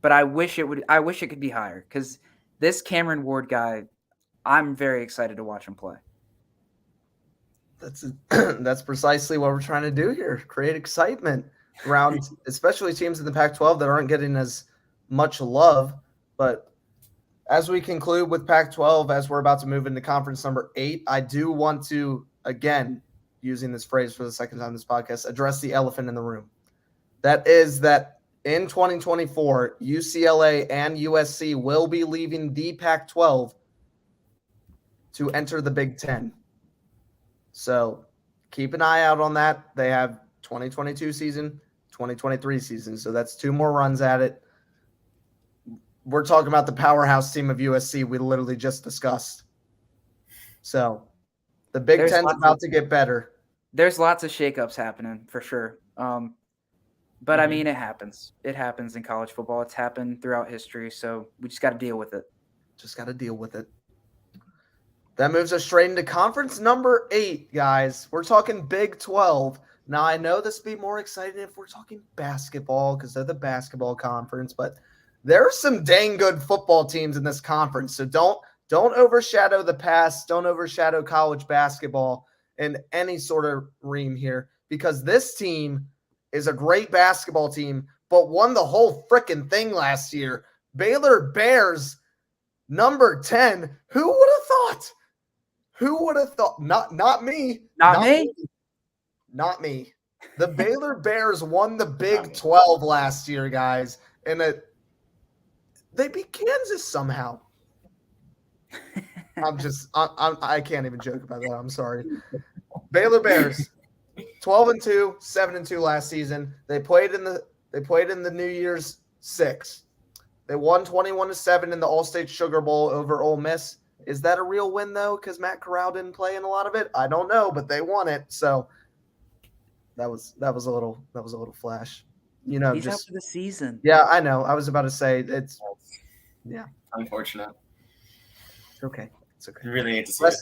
But I wish it could be higher, because this Cameron Ward guy, I'm very excited to watch him play. That's precisely what we're trying to do here: create excitement around, especially teams in the Pac-12 that aren't getting as much love. But as we conclude with Pac-12, as we're about to move into conference number 8, I do want to, again, using this phrase for the second time in this podcast, address the elephant in the room. That is that in 2024, UCLA and USC will be leaving the Pac-12 to enter the Big Ten. So keep an eye out on that. They have 2022 season, 2023 season. So that's 2 more runs at it. We're talking about the powerhouse team of USC we literally just discussed. So the Big Ten's about to get better. There's lots of shakeups happening for sure. But I mean, it happens. It happens in college football. It's happened throughout history. So we just got to deal with it. Just got to deal with it. That moves us straight into conference number 8, guys. We're talking Big 12. Now, I know this would be more exciting if we're talking basketball, because they're the basketball conference, but there are some dang good football teams in this conference. So don't overshadow the past. Don't overshadow college basketball in any sort of ream here, because this team is a great basketball team, but won the whole freaking thing last year. Baylor Bears, number 10. Who would have thought? Who would have thought? Not me. Not me. Not me. The Baylor Bears won the Big 12 last year, guys. And they beat Kansas somehow. I can't even joke about that. I'm sorry. Baylor Bears, 12-2, 7-2 last season. They played in the New Year's 6. They won 21-7 in the All-State Sugar Bowl over Ole Miss. Is that a real win though? Because Matt Corral didn't play in a lot of it. I don't know, but they won it. So that was a little flash. You know, he's out for the season. Yeah, I know. I was about to say Yeah. Unfortunate. It's okay. It's okay. I really hate to see it.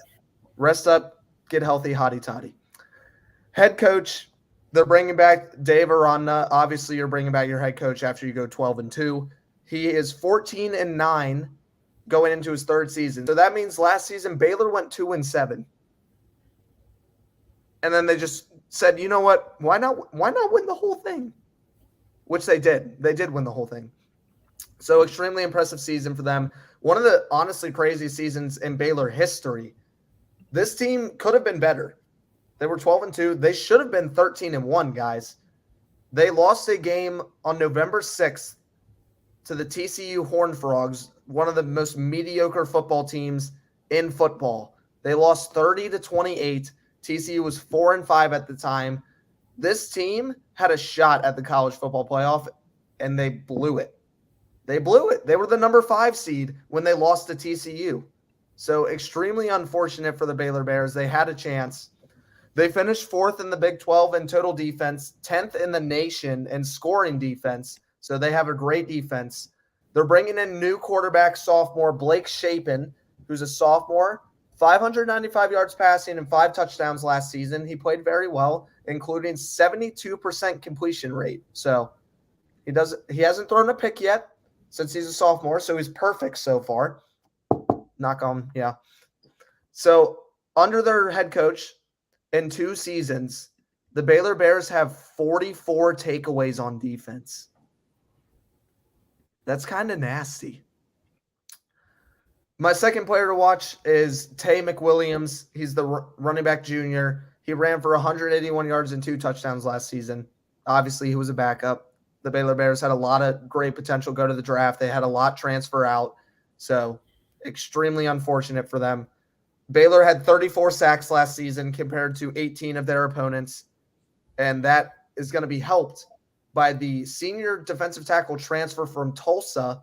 Rest up, get healthy, hotty toddy. Head coach, they're bringing back Dave Aranda. Obviously, you're bringing back your head coach after you go 12-2. He is 14-9 going into his third season. So that means last season Baylor went 2-7. And then they just said, you know what? Why not win the whole thing? Which they did. They did win the whole thing. So extremely impressive season for them. One of the honestly crazy seasons in Baylor history. This team could have been better. They were 12-2. They should have been 13-1, guys. They lost a game on November 6th to the TCU Horned Frogs, one of the most mediocre football teams in football. They lost 30-28. TCU was 4-5 at the time. This team had a shot at the college football playoff, and they blew it. They blew it. They were the number 5 seed when they lost to TCU. So extremely unfortunate for the Baylor Bears. They had a chance. They finished 4th in the Big 12 in total defense, 10th in the nation in scoring defense. So they have a great defense. They're bringing in new quarterback sophomore Blake Shapen, who's a sophomore, 595 yards passing and 5 touchdowns last season. He played very well, including 72% completion rate. So he hasn't thrown a pick yet since he's a sophomore, so he's perfect so far. Knock on, yeah. So under their head coach in 2 seasons, the Baylor Bears have 44 takeaways on defense. That's kind of nasty. My second player to watch is Tay McWilliams. He's the running back junior. He ran for 181 yards and 2 touchdowns last season. Obviously, he was a backup. The Baylor Bears had a lot of great potential go to the draft. They had a lot transfer out. So extremely unfortunate for them. Baylor had 34 sacks last season compared to 18 of their opponents. And that is going to be helped by the senior defensive tackle transfer from Tulsa.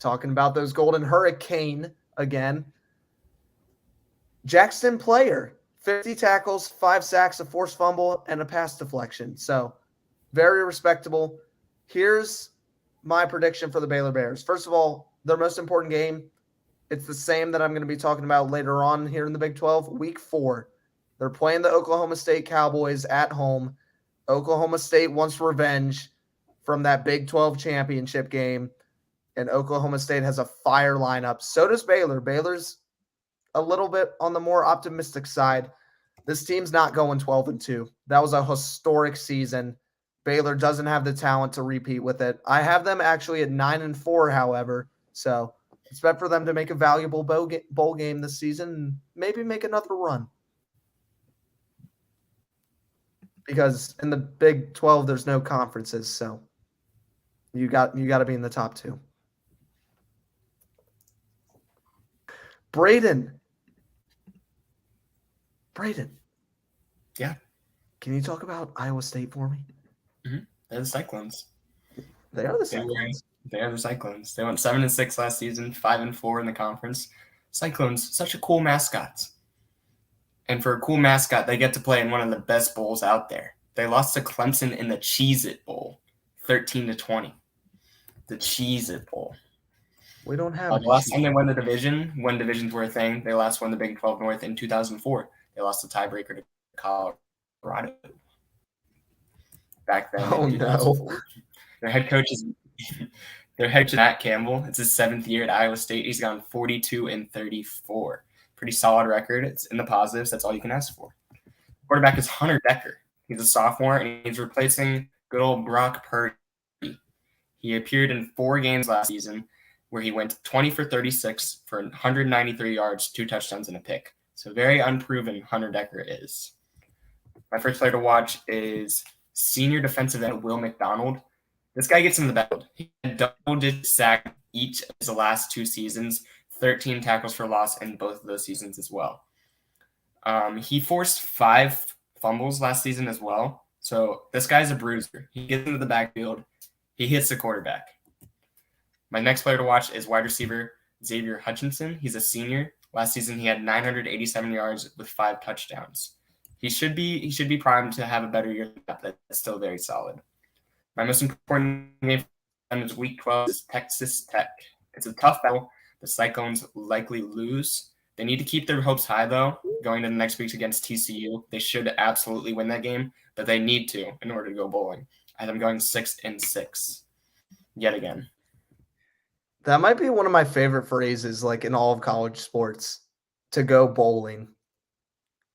Talking about those Golden Hurricane again. Jackson Player, 50 tackles, 5 sacks, a forced fumble, and a pass deflection. So very respectable. Here's my prediction for the Baylor Bears. First of all, their most important game, it's the same that I'm going to be talking about later on here in the Big 12, Week 4. They're playing the Oklahoma State Cowboys at home. Oklahoma State wants revenge from that Big 12 championship game, and Oklahoma State has a fire lineup. So does Baylor. Baylor's a little bit on the more optimistic side. This team's not going 12-2. That was a historic season. Baylor doesn't have the talent to repeat with it. I have them actually at 9-4, however. So expect for them to make a valuable bowl game this season and maybe make another run. Because in the Big 12, there's no conferences, so you got to be in the top 2. Braden. Yeah. Can you talk about Iowa State for me? Mm-hmm. They're the Cyclones. They are the Cyclones. They are the Cyclones. They went 7-6 last season, 5-4 in the conference. Cyclones, such a cool mascot. And for a cool mascot, they get to play in one of the best bowls out there. They lost to Clemson in the Cheez-It Bowl, 13-20. The Cheez-It Bowl. We don't have the last time they won the division, when divisions were a thing, they last won the Big 12 North in 2004. They lost the tiebreaker to Colorado. Back then, oh no. Their head coach is Matt Campbell. It's his 7th year at Iowa State. He's gone 42-34. Pretty solid record. It's in the positives. That's all you can ask for. Quarterback is Hunter Decker. He's a sophomore, and he's replacing good old Brock Purdy. He appeared in 4 games last season where he went 20 for 36 for 193 yards, 2 touchdowns, and a pick. So very unproven Hunter Decker is. My first player to watch is senior defensive end Will McDonald. This guy gets in the backfield. He had double-digit sack each of the last 2 seasons, 13 tackles for loss in both of those seasons as well. He forced 5 fumbles last season as well. So this guy's a bruiser. He gets into the backfield. He hits the quarterback. My next player to watch is wide receiver Xavier Hutchinson. He's a senior. Last season, he had 987 yards with 5 touchdowns. He should be primed to have a better year than that. That's still very solid. My most important game for them is Week 12 is Texas Tech It's a tough battle. The Cyclones likely lose. They need to keep their hopes high, though, going to the next week against TCU. They should absolutely win that game, but they need to in order to go bowling. I have them going 6-6 yet again. That might be one of my favorite phrases, like in all of college sports, to go bowling.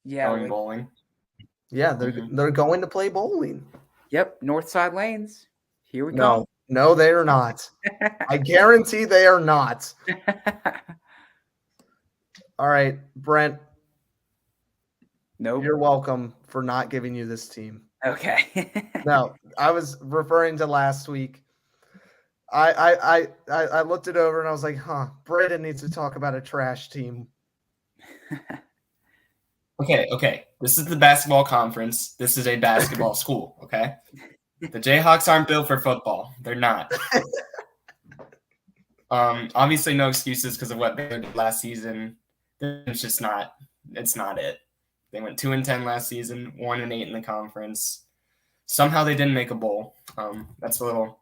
Yeah. Going bowling. Yeah, they're going to play bowling. Yep. North side lanes. Here we No, they are not. I guarantee they are not. All right, Brent. Nope. You're welcome for not giving you this team. Okay. No, I was referring to last week. I looked it over and I was like, Braden needs to talk about a trash team. Okay. This is the basketball conference. This is a basketball school, okay? The Jayhawks aren't built for football. They're not. Obviously no excuses because of what they did last season. It's just not. It's not it. They went 2-10 last season, 1-8 in the conference. Somehow they didn't make a bowl. That's a little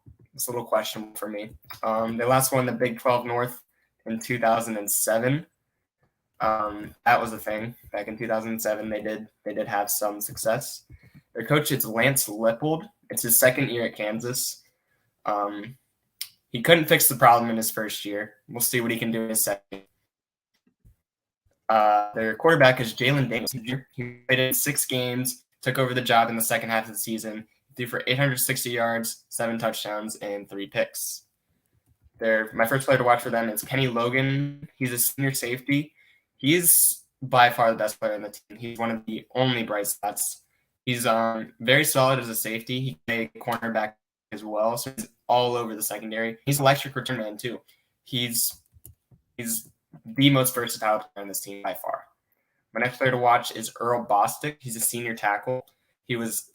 questionable for me. They last won the Big 12 North in 2007. That was a thing back in 2007. They did have some success. Their coach is Lance Lippold. It's his second year at Kansas. He couldn't fix the problem in his first year. We'll see what he can do in his second. Their quarterback is Jalen Daniels. He played in 6 games, took over the job in the second half of the season, threw for 860 yards, 7 touchdowns, and 3 picks. My first player to watch for them is Kenny Logan. He's a senior safety. He's by far the best player on the team. He's one of the only bright spots. He's very solid as a safety. He can play cornerback as well, so he's all over the secondary. He's an electric return man too. He's the most versatile player on this team by far. My next player to watch is Earl Bostick. He's a senior tackle. He was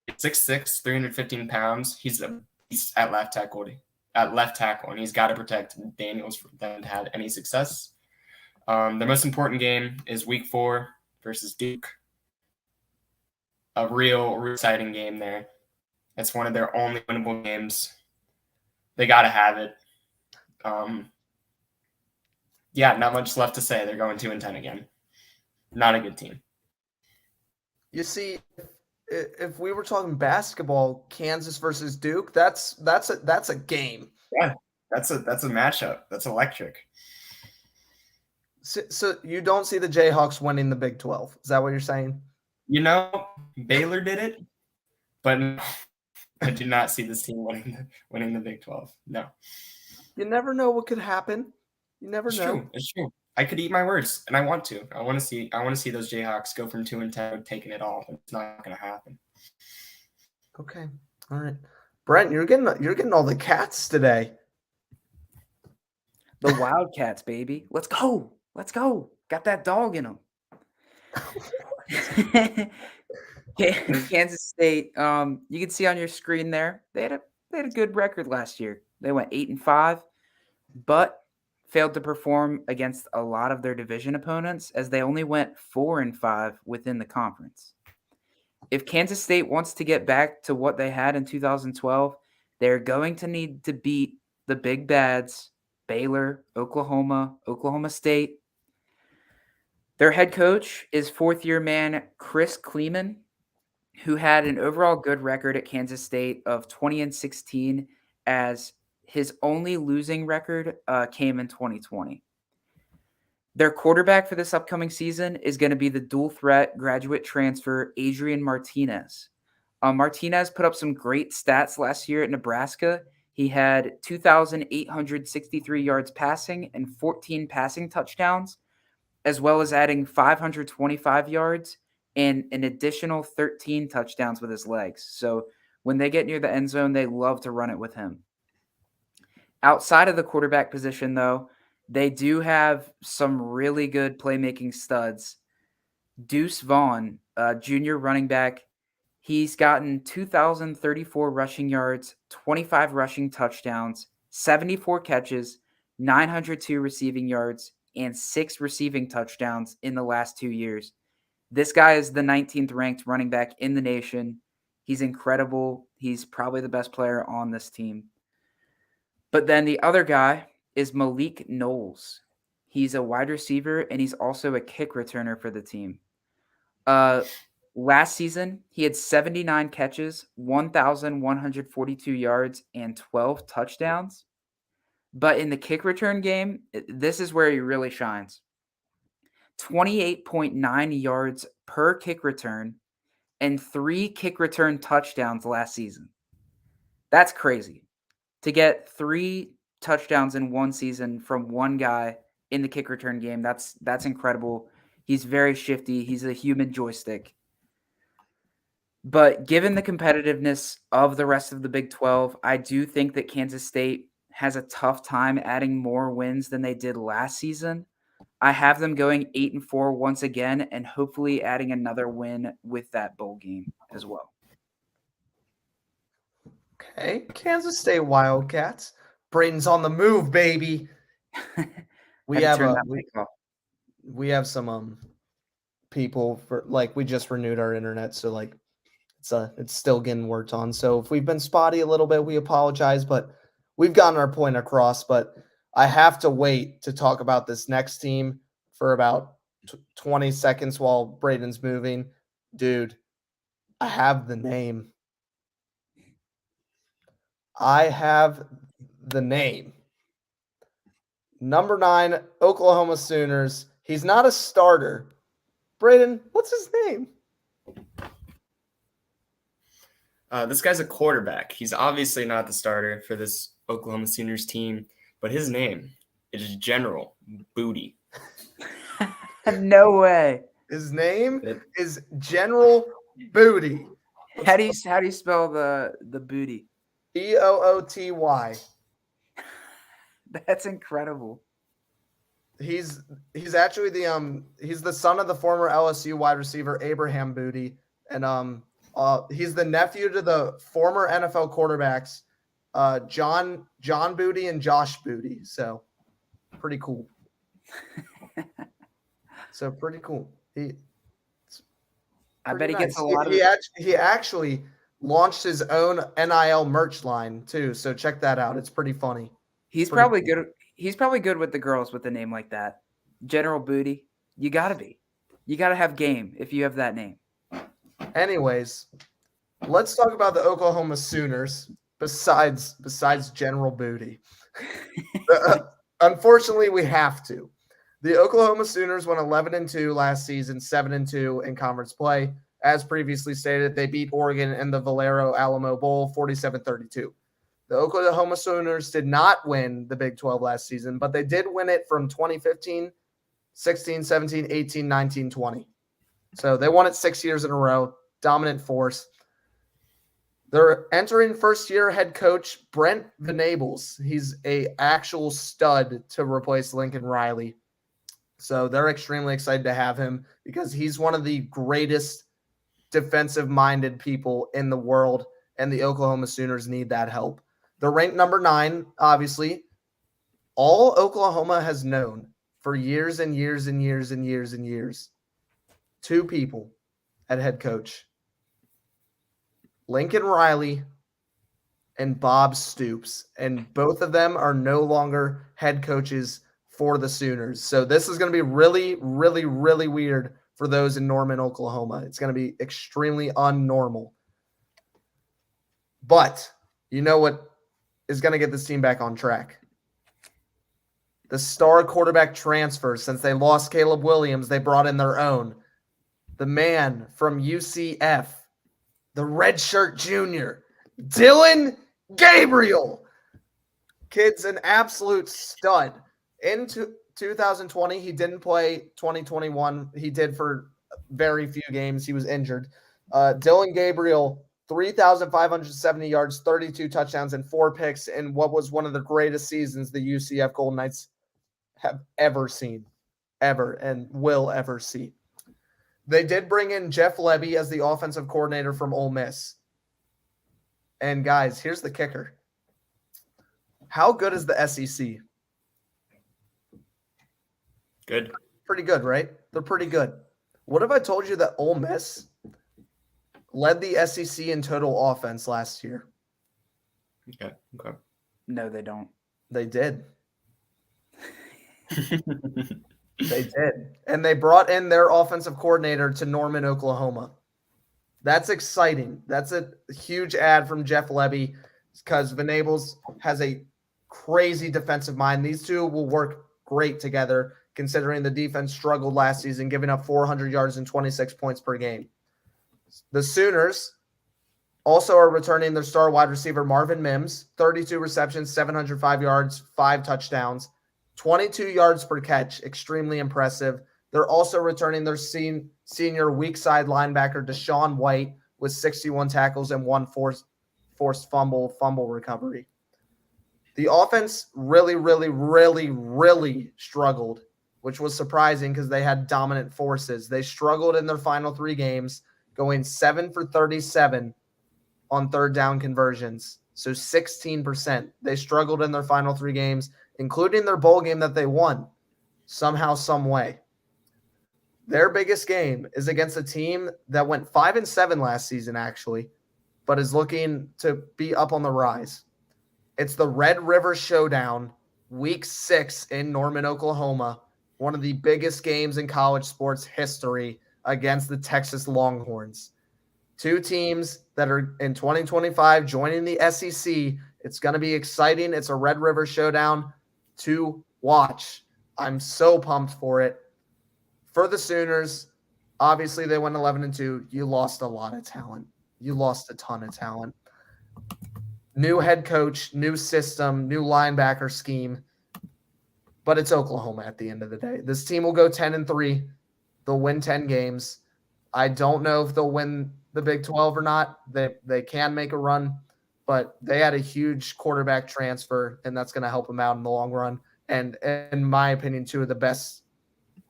6'6", 315 pounds. He's a beast at left tackle, and he's got to protect Daniels for them to have any success. The most important game is Week 4 versus Duke. A real exciting game there. It's one of their only winnable games. They got to have it. Not much left to say. They're going 2-10 again. Not a good team. You see, if we were talking basketball, Kansas versus Duke, that's a game. Yeah, that's a matchup. That's electric. So you don't see the Jayhawks winning the Big 12. Is that what you're saying? Baylor did it, but I do not see this team winning the Big 12. No. You never know what could happen. You never know. It's true. I could eat my words, and I want to. I want to see those Jayhawks go from 2-10, taking it all. It's not going to happen. Okay. All right. Brent, you're getting all the cats today. The Wildcats, baby. Let's go. Got that dog in them. Kansas State. You can see on your screen there. They had a good record last year. They went 8-5, but failed to perform against a lot of their division opponents, as they only went 4-5 within the conference. If Kansas State wants to get back to what they had in 2012, they're going to need to beat the big bads, Baylor, Oklahoma State. Their head coach is fourth-year man Chris Kleeman, who had an overall good record at Kansas State of 20-16, as his only losing record came in 2020. Their quarterback for this upcoming season is going to be the dual threat graduate transfer Adrian Martinez. Martinez put up some great stats last year at Nebraska. He had 2,863 yards passing and 14 passing touchdowns, as well as adding 525 yards and an additional 13 touchdowns with his legs. So when they get near the end zone, they love to run it with him. Outside of the quarterback position, though, they do have some really good playmaking studs. Deuce Vaughn, junior running back, he's gotten 2,034 rushing yards, 25 rushing touchdowns, 74 catches, 902 receiving yards, and 6 receiving touchdowns in the last 2 years. This guy is the 19th ranked running back in the nation. He's incredible. He's probably the best player on this team. But then the other guy is Malik Knowles. He's a wide receiver, and he's also a kick returner for the team. Last season, he had 79 catches, 1,142 yards, and 12 touchdowns. But in the kick return game, this is where he really shines. 28.9 yards per kick return and 3 kick return touchdowns last season. That's crazy. To get 3 touchdowns in one season from one guy in the kick return game, that's incredible. He's very shifty. He's a human joystick. But given the competitiveness of the rest of the Big 12, I do think that Kansas State has a tough time adding more wins than they did last season. I have them going 8-4 once again, and hopefully adding another win with that bowl game as well. Okay, Kansas State Wildcats. Braden's on the move, baby. We have some people for we just renewed our internet, so it's still getting worked on. So if we've been spotty a little bit, we apologize, but we've gotten our point across. But I have to wait to talk about this next team for about 20 seconds while Braden's moving. Dude, I have the name. Number 9, Oklahoma Sooners. He's not a starter. Braden, what's his name? This guy's a quarterback. He's obviously not the starter for this Oklahoma Sooners team, but his name is General Booty. No way. His name is General Booty. How do you spell the booty? Booty. That's incredible. He's actually he's the son of the former LSU wide receiver Abraham Booty, and he's the nephew to the former NFL quarterbacks John Booty and Josh Booty. So pretty cool. I bet he nice. gets a lot of. He actually launched his own NIL merch line too. So check that out. It's pretty funny. He's probably good. He's probably good with the girls with a name like that. General Booty. You gotta be. You gotta have game if you have that name. Anyways, let's talk about the Oklahoma Sooners. Besides General Booty, unfortunately, we have to. The Oklahoma Sooners went 11-2 last season, 7-2 in conference play. As previously stated, they beat Oregon in the Valero Alamo Bowl 47-32. The Oklahoma Sooners did not win the Big 12 last season, but they did win it from 2015, 16, 17, 18, 19, 20. So they won it 6 years in a row, dominant force. They're entering first-year head coach Brent Venables. He's an actual stud to replace Lincoln Riley. So they're extremely excited to have him because he's one of the greatest defensive-minded people in the world, and the Oklahoma Sooners need that help. They're ranked number 9, obviously. All Oklahoma has known for years and years and years and years and years. 2 people at head coach. Lincoln Riley and Bob Stoops. And both of them are no longer head coaches for the Sooners. So this is going to be really, really, really weird for those in Norman, Oklahoma. It's going to be extremely unnormal. But you know what is going to get this team back on track? The star quarterback transfer. Since they lost Caleb Williams, they brought in their own. The man from UCF, the redshirt junior, Dylan Gabriel. Kid's an absolute stud. In 2020, he didn't play 2021. He did for very few games. He was injured. Dylan Gabriel, 3,570 yards, 32 touchdowns, and 4 picks in what was one of the greatest seasons the UCF Golden Knights have ever seen, and will ever see. They did bring in Jeff Levy as the offensive coordinator from Ole Miss. And guys, here's the kicker. How good is the SEC? Good. Pretty good, right? They're pretty good. What if I told you that Ole Miss led the SEC in total offense last year? Okay. No, they don't. They did. They did. And they brought in their offensive coordinator to Norman, Oklahoma. That's exciting. That's a huge ad from Jeff Lebby because Venables has a crazy defensive mind. These two will work great together considering the defense struggled last season, giving up 400 yards and 26 points per game. The Sooners also are returning their star wide receiver Marvin Mims, 32 receptions, 705 yards, 5 touchdowns, 22 yards per catch, extremely impressive. They're also returning their senior weak side linebacker Deshaun White with 61 tackles and 1 forced fumble recovery. The offense really struggled, which was surprising because they had dominant forces. They struggled in their final 3 games, going 7 for 37 on third down conversions, so 16%. They struggled in their final 3 games, including their bowl game that they won somehow, some way. Their biggest game is against a team that went 5-7 last season, actually, but is looking to be up on the rise. It's the Red River Showdown, Week 6 in Norman, Oklahoma, one of the biggest games in college sports history against the Texas Longhorns. 2 teams that are in 2025 joining the SEC. It's going to be exciting. It's a Red River Showdown to watch. I'm so pumped for it. For the Sooners, obviously they went 11-2. You lost a lot of talent. You lost a ton of talent. New head coach, new system, new linebacker scheme. But it's Oklahoma at the end of the day. This team will go 10-3. They'll win 10 games. I don't know if they'll win the Big 12 or not. They can make a run, but they had a huge quarterback transfer, and that's going to help them out in the long run. And in my opinion, 2 of the best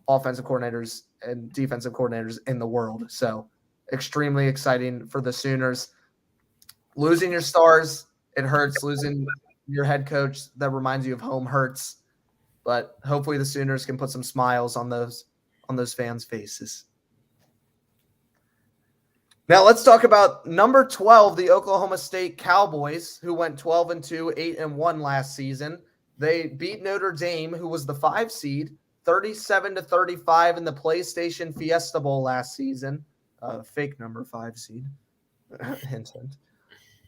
offensive coordinators and defensive coordinators in the world. So extremely exciting for the Sooners. Losing your stars, it hurts. Losing your head coach that reminds you of home hurts. But hopefully the Sooners can put some smiles on those fans' faces. Now let's talk about number 12, the Oklahoma State Cowboys, who went 12-2, 8-1 last season. They beat Notre Dame, who was the 5 seed, 37-35 in the PlayStation Fiesta Bowl last season. Fake number 5 seed. Hint, hint.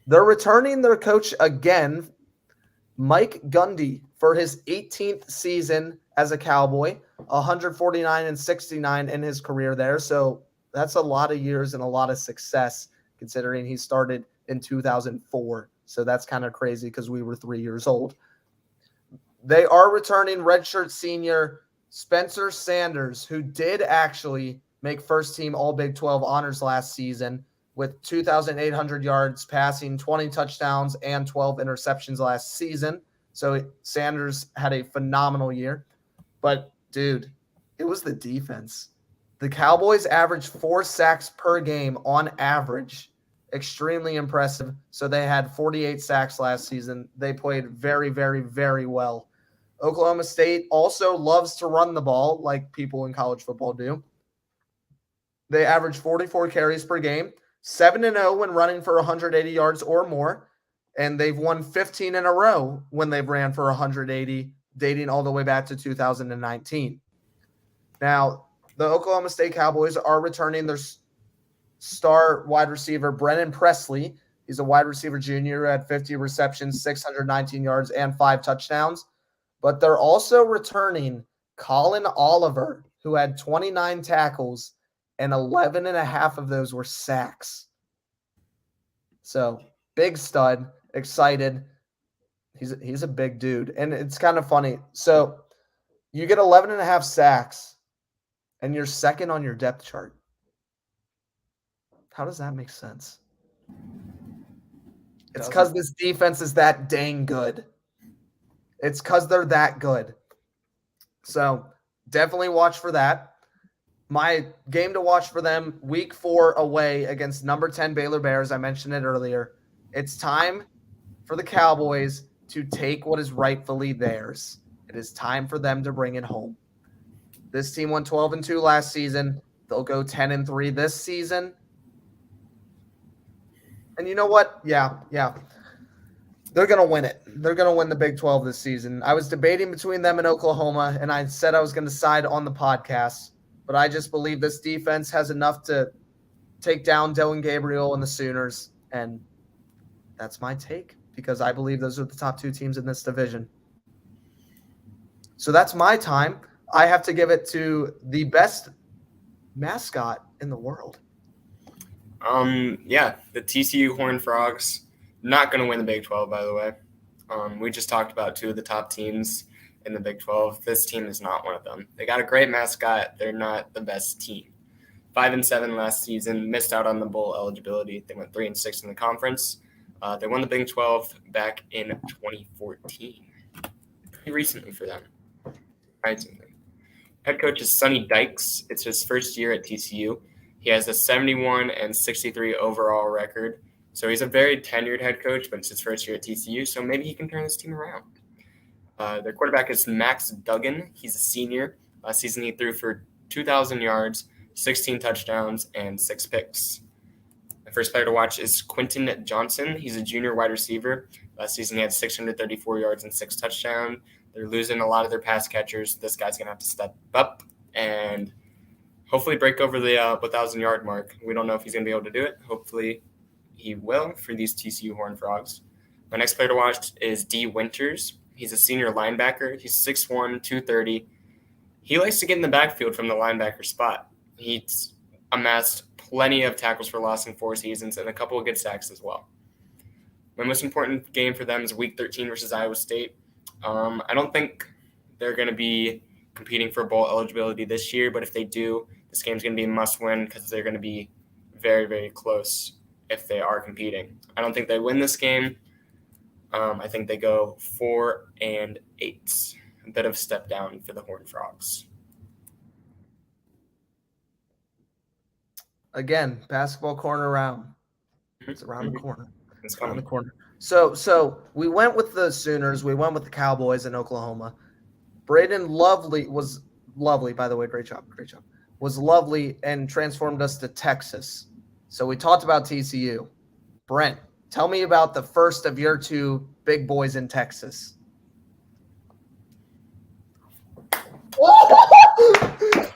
They're returning their coach again, Mike Gundy, for his 18th season as a Cowboy, 149-69 in his career there. So that's a lot of years and a lot of success considering he started in 2004. So that's kind of crazy because we were 3 years old. They are returning redshirt senior Spencer Sanders, who did actually make first team All Big 12 honors last season with 2,800 yards passing, 20 touchdowns, and 12 interceptions last season. So Sanders had a phenomenal year. But, dude, it was the defense. The Cowboys averaged 4 sacks per game on average. Extremely impressive. So they had 48 sacks last season. They played very, very, very well. Oklahoma State also loves to run the ball like people in college football do. They average 44 carries per game, 7-0 when running for 180 yards or more, and they've won 15 in a row when they've ran for 180, dating all the way back to 2019. Now, the Oklahoma State Cowboys are returning their star wide receiver, Brennan Presley. He's a wide receiver junior who had 50 receptions, 619 yards, and 5 touchdowns. But they're also returning Colin Oliver, who had 29 tackles, and 11 and a half of those were sacks. So, big stud, excited. He's a big dude. And it's kind of funny. So, you get 11 and a half sacks, and you're second on your depth chart. How does that make sense? It's because this defense is that dang good. It's because they're that good. So definitely watch for that. My game to watch for them, week 4 away against number 10 Baylor Bears. I mentioned it earlier. It's time for the Cowboys to take what is rightfully theirs. It is time for them to bring it home. This team went 12-2 last season. They'll go 10-3 this season. And you know what? Yeah. They're going to win it. They're going to win the Big 12 this season. I was debating between them and Oklahoma, and I said I was going to side on the podcast, but I just believe this defense has enough to take down Dylan Gabriel and the Sooners, and that's my take because I believe those are the top two teams in this division. So that's my time. I have to give it to the best mascot in the world. Yeah, the TCU Horned Frogs, not going to win the Big 12, by the way. We just talked about two of the top teams in the Big 12. This team is not one of them. They got a great mascot. They're not the best team. 5-7 last season, missed out on the bowl eligibility. They went 3-6 in the conference. They won the Big 12 back in 2014. Pretty recently for them. Surprisingly. Head coach is Sonny Dykes. It's his first year at TCU. He has a 71-63 overall record. So he's a very tenured head coach, but it's his first year at TCU, so maybe he can turn this team around. Their quarterback is Max Duggan. He's a senior. Last season he threw for 2,000 yards, 16 touchdowns, and 6 picks. The first player to watch is Quentin Johnson. He's a junior wide receiver. Last season he had 634 yards and 6 touchdowns. They're losing a lot of their pass catchers. This guy's going to have to step up and hopefully break over the 1,000-yard mark. We don't know if he's going to be able to do it. Hopefully he will for these TCU Horned Frogs. My next player to watch is D. Winters. He's a senior linebacker. He's 6'1", 230. He likes to get in the backfield from the linebacker spot. He's amassed plenty of tackles for loss in 4 seasons and a couple of good sacks as well. My most important game for them is Week 13 versus Iowa State. I don't think they're going to be competing for bowl eligibility this year, but if they do, this game's going to be a must-win because they're going to be very, very close if they are competing. I don't think they win this game. I think they go 4-8. A bit of step down for the Horned Frogs. Again, basketball corner round. It's around the corner. It's Around the coming. corner. So we went with the Sooners. We went with the Cowboys in Oklahoma. Braden was lovely, by the way. Great job. Was lovely and transformed us to Texas. So we talked about TCU. Brent, tell me about the first of your 2 big boys in Texas.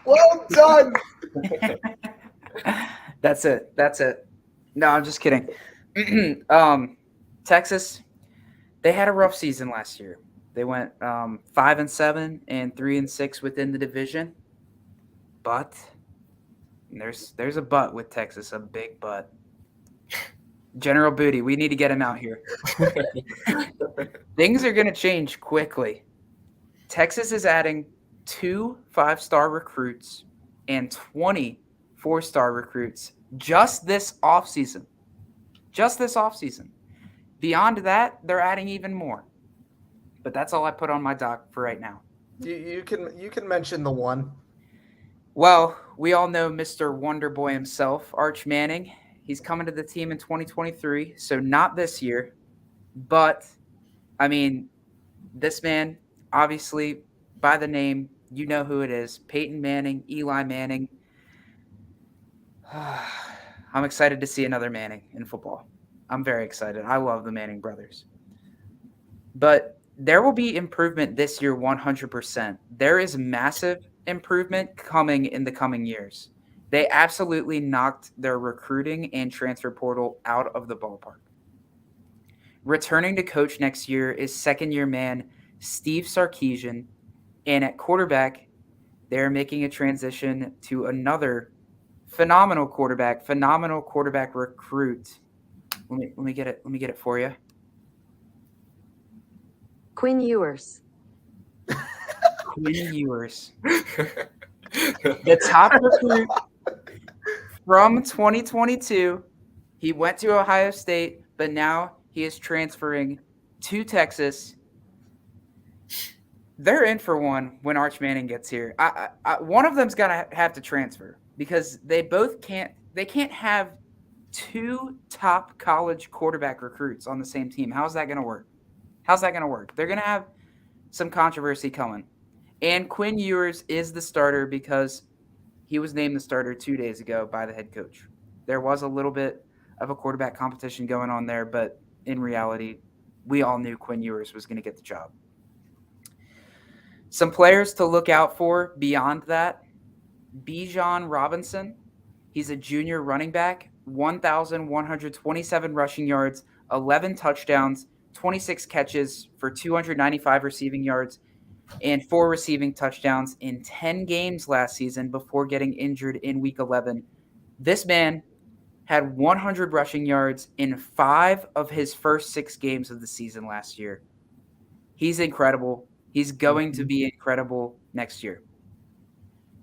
Well done. That's it. No, I'm just kidding. Texas, they had a rough season last year. They went 5-7 and 3-6 within the division. But there's a but with Texas, a big but. General Booty, we need to get him out here. Things are going to change quickly. Texas is adding 2 5-star recruits and 20 4-star recruits just this offseason. Beyond that, they're adding even more. But that's all I put on my doc for right now. You can mention the one. Well, we all know Mr. Wonderboy himself, Arch Manning. He's coming to the team in 2023, so not this year. But, I mean, this man, obviously, by the name, you know who it is. Peyton Manning, Eli Manning. I'm excited to see another Manning in football. I'm very excited. I love the Manning brothers. But there will be improvement this year 100%. There is massive improvement coming in the coming years. They absolutely knocked their recruiting and transfer portal out of the ballpark. Returning to coach next year is second-year man Steve Sarkisian, and at quarterback, they're making a transition to another phenomenal quarterback recruit. Let me get it for you. Quinn Ewers. Quinn Ewers. The top recruit from 2022. He went to Ohio State, but now he is transferring to Texas. They're in for one when Arch Manning gets here. One of them's gonna have to transfer because they can't have 2 top college quarterback recruits on the same team. How's that gonna work? They're gonna have some controversy coming. And Quinn Ewers is the starter because he was named the starter 2 days ago by the head coach. There was a little bit of a quarterback competition going on there, but in reality, we all knew Quinn Ewers was going to get the job. Some players to look out for beyond that, Bijan Robinson. He's a junior running back, 1,127 rushing yards, 11 touchdowns, 26 catches for 295 receiving yards, and 4 receiving touchdowns in 10 games last season before getting injured in Week 11. This man had 100 rushing yards in 5 of his first 6 games of the season last year. He's incredible. He's going to be incredible next year.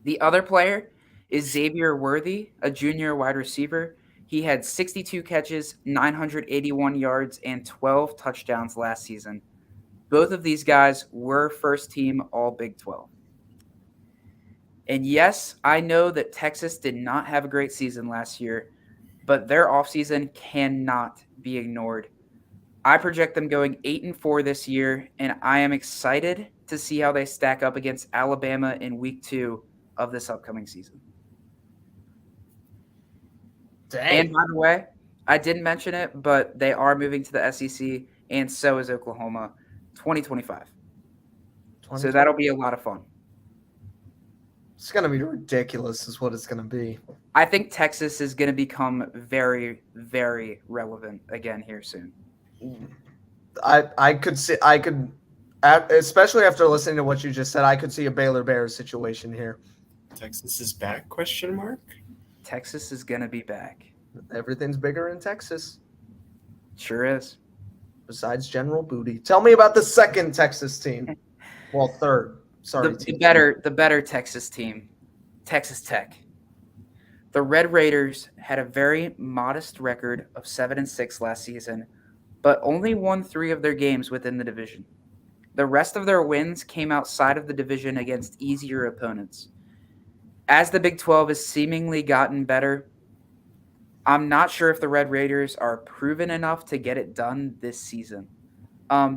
The other player is Xavier Worthy, a junior wide receiver. He had 62 catches, 981 yards, and 12 touchdowns last season. Both of these guys were first team All Big 12. And yes, I know that Texas did not have a great season last year, but their offseason cannot be ignored. I project them going 8-4 this year, and I am excited to see how they stack up against Alabama in Week 2 of this upcoming season. Dang. And by the way, I didn't mention it, but they are moving to the SEC, and so is Oklahoma, 2025. So that'll be a lot of fun. It's going to be ridiculous is what it's going to be. I think Texas is going to become very, very relevant again here soon. I could see, especially after listening to what you just said, I could see a Baylor Bears situation here. Texas is back, ? Texas is going to be back. Everything's bigger in Texas. Sure is. Besides General Booty. Tell me about the second Texas team. Well, third. Sorry. The better Texas team, Texas Tech. The Red Raiders had a very modest record of 7-6 last season, but only won 3 of their games within the division. The rest of their wins came outside of the division against easier opponents. As the Big 12 has seemingly gotten better, I'm not sure if the Red Raiders are proven enough to get it done this season.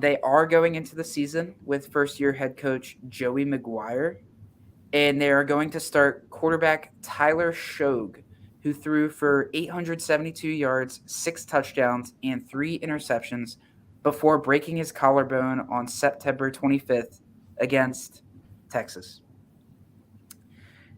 They are going into the season with first-year head coach Joey McGuire, and they are going to start quarterback Tyler Shogue, who threw for 872 yards, 6 touchdowns, and 3 interceptions before breaking his collarbone on September 25th against Texas.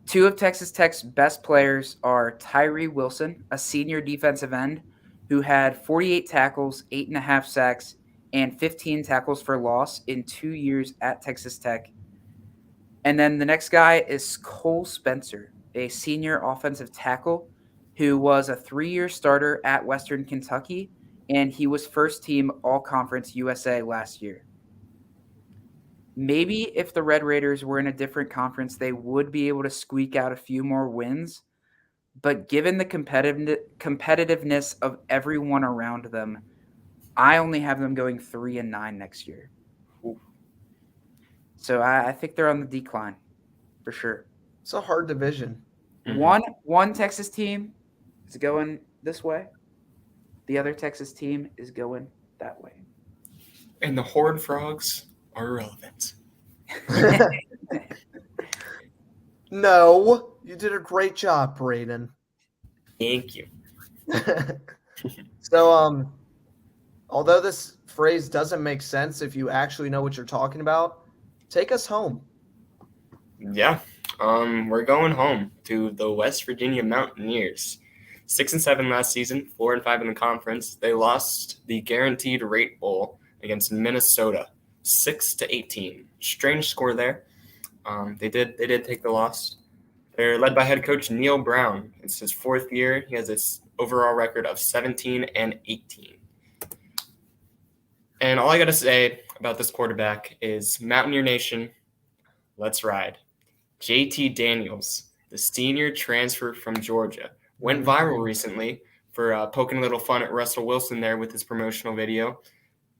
2 of Texas Tech's best players are Tyree Wilson, a senior defensive end who had 48 tackles, 8.5 sacks, and 15 tackles for loss in 2 years at Texas Tech. And then the next guy is Cole Spencer, a senior offensive tackle who was a 3-year starter at Western Kentucky, and he was first team All-Conference USA last year. Maybe if the Red Raiders were in a different conference, they would be able to squeak out a few more wins. But given the competitiveness of everyone around them, I only have them going 3-9 next year. Ooh. So I think they're on the decline for sure. It's a hard division. Mm-hmm. One Texas team is going this way. The other Texas team is going that way. And the Horned Frogs are irrelevant. No, you did a great job, Braden. Thank you. So, although this phrase doesn't make sense if you actually know what you're talking about, take us home. Yeah, we're going home to the West Virginia Mountaineers. 6-7 last season, 4-5 in the conference. They lost the Guaranteed Rate Bowl against Minnesota, 6-18. Strange score there. They did take the loss. They're led by head coach Neil Brown. It's his 4th year. He has this overall record of 17-18. And all I got to say about this quarterback is Mountaineer Nation, let's ride. JT Daniels, the senior transfer from Georgia, went viral recently for poking a little fun at Russell Wilson there with his promotional video.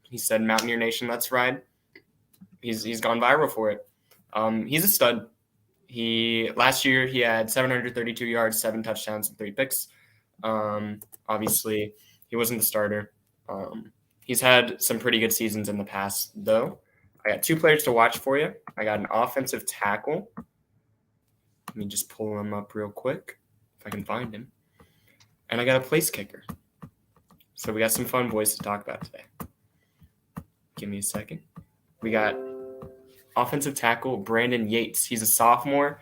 He said, Mountaineer Nation, let's ride. He's gone viral for it. He's a stud. Last year he had 732 yards, 7 touchdowns, and 3 picks. Obviously, he wasn't the starter. He's had some pretty good seasons in the past, though. I got 2 players to watch for you. I got an offensive tackle. Let me just pull him up real quick if I can find him. And I got a place kicker. So we got some fun boys to talk about today. Give me a second. We got offensive tackle Brandon Yates. He's a sophomore.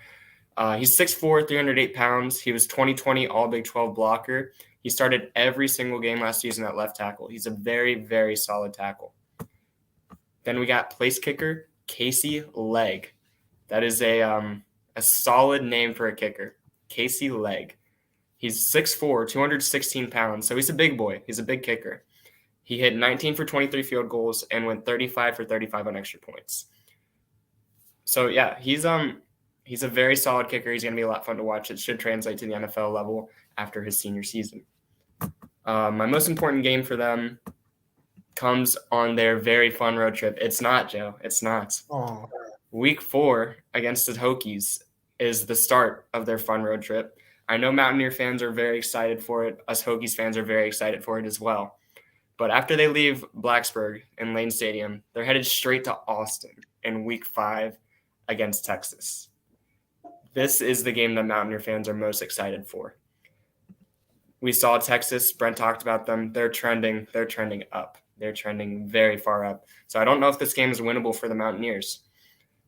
He's 6'4", 308 pounds. He was 2020 All Big 12 blocker. He started every single game last season at left tackle. He's a very, very solid tackle. Then we got place kicker Casey Legg. That is a solid name for a kicker. Casey Legg. He's 6'4", 216 pounds, so he's a big boy. He's a big kicker. He hit 19 for 23 field goals and went 35 for 35 on extra points. So, yeah, he's a very solid kicker. He's going to be a lot of fun to watch. It should translate to the NFL level after his senior season. My most important game for them comes on their very fun road trip. It's not, Joe. It's not. Oh. Week 4 against the Hokies is the start of their fun road trip. I know Mountaineer fans are very excited for it. Us Hokies fans are very excited for it as well. But after they leave Blacksburg and Lane Stadium, they're headed straight to Austin in Week 5 against Texas. This is the game that Mountaineer fans are most excited for. We saw Texas. Brent talked about them. They're trending up. They're trending very far up. So I don't know if this game is winnable for the Mountaineers.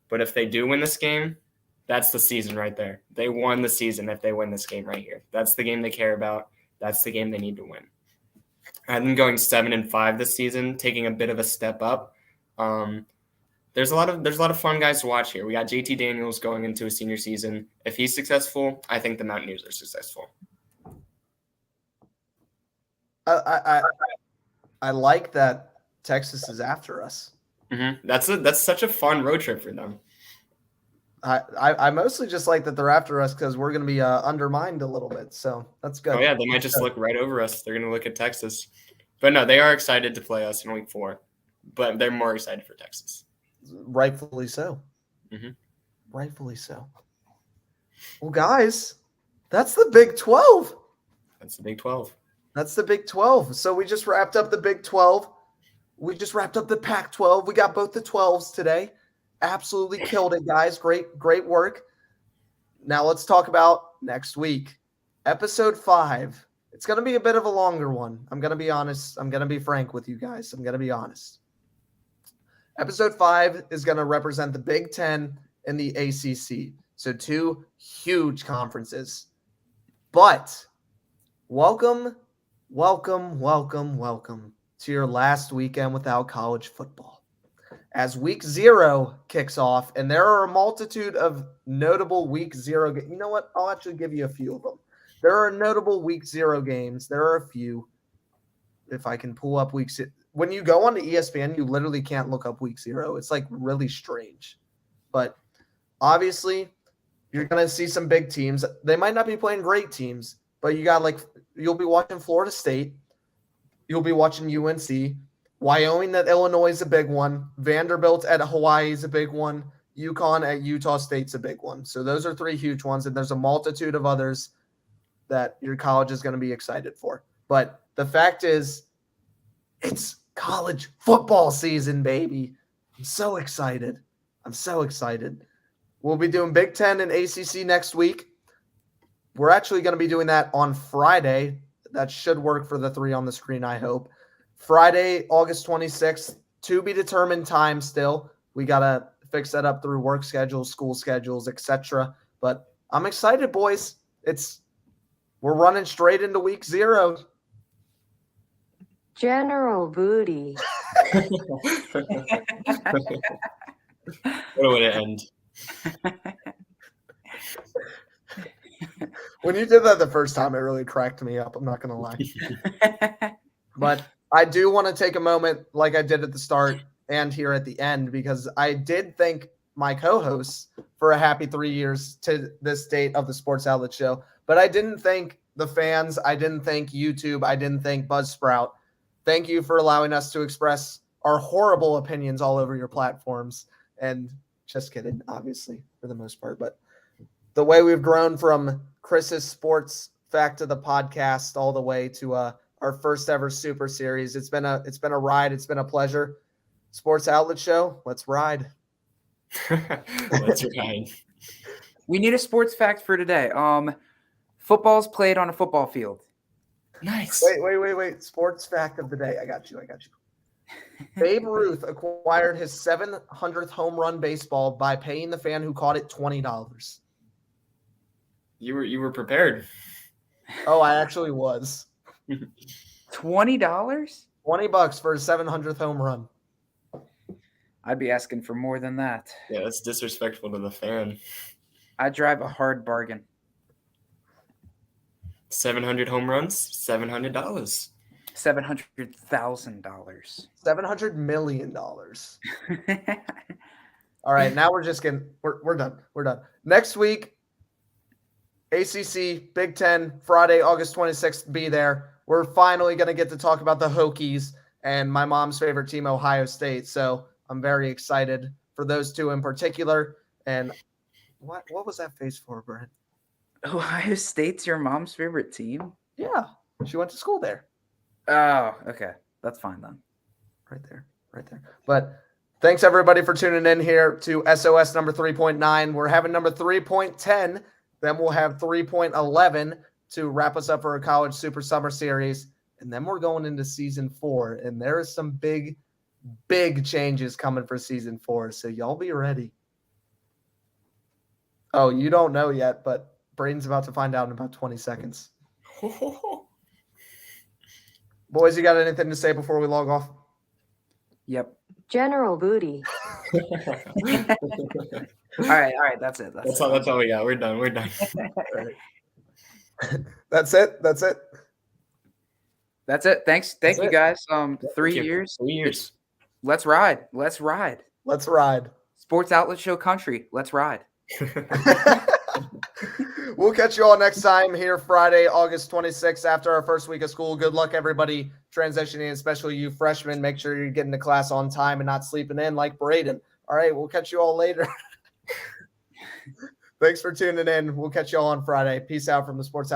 But if they do win this game, that's the season right there. They won the season if they win this game right here. That's the game they care about. That's the game they need to win. I had them going 7-5 this season, taking a bit of a step up. There's a lot of fun guys to watch here. We got JT Daniels going into a senior season. If he's successful, I think the Mountaineers are successful. I like that Texas is after us. Mm-hmm. That's such a fun road trip for them. I mostly just like that they're after us because we're going to be undermined a little bit. So that's good. Oh, yeah, they might just look right over us. They're going to look at Texas. But no, they are excited to play us in Week 4. But they're more excited for Texas. Rightfully so. Mm-hmm. Rightfully so. Well, guys, that's the Big 12. That's the Big 12. That's the Big 12. So we just wrapped up the Big 12. We just wrapped up the Pac-12. We got both the 12s today. Absolutely killed it, guys. Great work. Now let's talk about next week. Episode 5. It's going to be a bit of a longer one. I'm going to be honest. I'm going to be frank with you guys. I'm going to be honest. Episode 5 is going to represent the Big 10 and the ACC. So 2 huge conferences. But welcome to your last weekend without college football. As Week 0 kicks off, and there are a multitude of notable Week 0 games. You know what? I'll actually give you a few of them. There are notable Week 0 games. There are a few. If I can pull up Week 0. When you go onto ESPN, you literally can't look up Week 0. It's like really strange. But obviously, you're going to see some big teams. They might not be playing great teams, but you'll be watching Florida State. You'll be watching UNC. Wyoming at Illinois is a big one. Vanderbilt at Hawaii is a big one. UConn at Utah State's a big one. So those are 3 huge ones, and there's a multitude of others that your college is going to be excited for. But the fact is, it's college football season, baby. I'm so excited. We'll be doing Big 10 and ACC next week. We're actually going to be doing that on Friday. That should work for the 3 on the screen, I hope. Friday, August 26th, to be determined time still. We got to fix that up through work schedules, school schedules, etc. But I'm excited, boys. We're running straight into Week 0. General Booty. What a way to end. When you did that the first time, it really cracked me up. I'm not going to lie. But I do want to take a moment, like I did at the start and here at the end, because I did thank my co-hosts for a happy 3 years to this date of the Sports Outlet Show. But I didn't thank the fans. I didn't thank YouTube. I didn't thank Buzzsprout. Thank you for allowing us to express our horrible opinions all over your platforms. And just kidding, obviously, for the most part. But the way we've grown from Chris's Sports Fact of the Podcast all the way to our first ever Super Series, it's been a ride. It's been a pleasure. Sports Outlet Show, let's ride. Let's ride. We need a sports fact for today. Football's played on a football field. Nice. Wait. Sports fact of the day. I got you. Babe Ruth acquired his 700th home run baseball by paying the fan who caught it $20. You were prepared. Oh, I actually was. $20? $20 for his 700th home run. I'd be asking for more than that. Yeah, that's disrespectful to the fan. I'd drive a hard bargain. 700 home runs, $700. $700,000. $700 million. All right, now we're done. We're done. Next week, ACC, Big Ten, Friday, August 26th, be there. We're finally going to get to talk about the Hokies and my mom's favorite team, Ohio State. So I'm very excited for those two in particular. And what was that face for, Brent? Ohio State's your mom's favorite team? Yeah, she went to school there. Oh, okay. That's fine then. Right there. But thanks, everybody, for tuning in here to SOS number 3.9. We're having number 3.10. Then we'll have 3.11 to wrap us up for a college super summer series. And then we're going into season 4. And there is some big, big changes coming for season 4. So y'all be ready. Oh, you don't know yet, but Braden's about to find out in about 20 seconds. Boys, you got anything to say before we log off? Yep. General Booty. All right. That's it. That's all we got. We're done. That's it. That's it. Thank you guys. 3 years. 3 years. Let's ride. Let's ride. Sports Outlet Show Country. Let's ride. We'll catch you all next time here Friday, August 26th after our first week of school. Good luck, everybody, transitioning, especially you freshmen. Make sure you're getting to class on time and not sleeping in like Braden. All right, we'll catch you all later. Thanks for tuning in. We'll catch you all on Friday. Peace out from the Sports Outlet.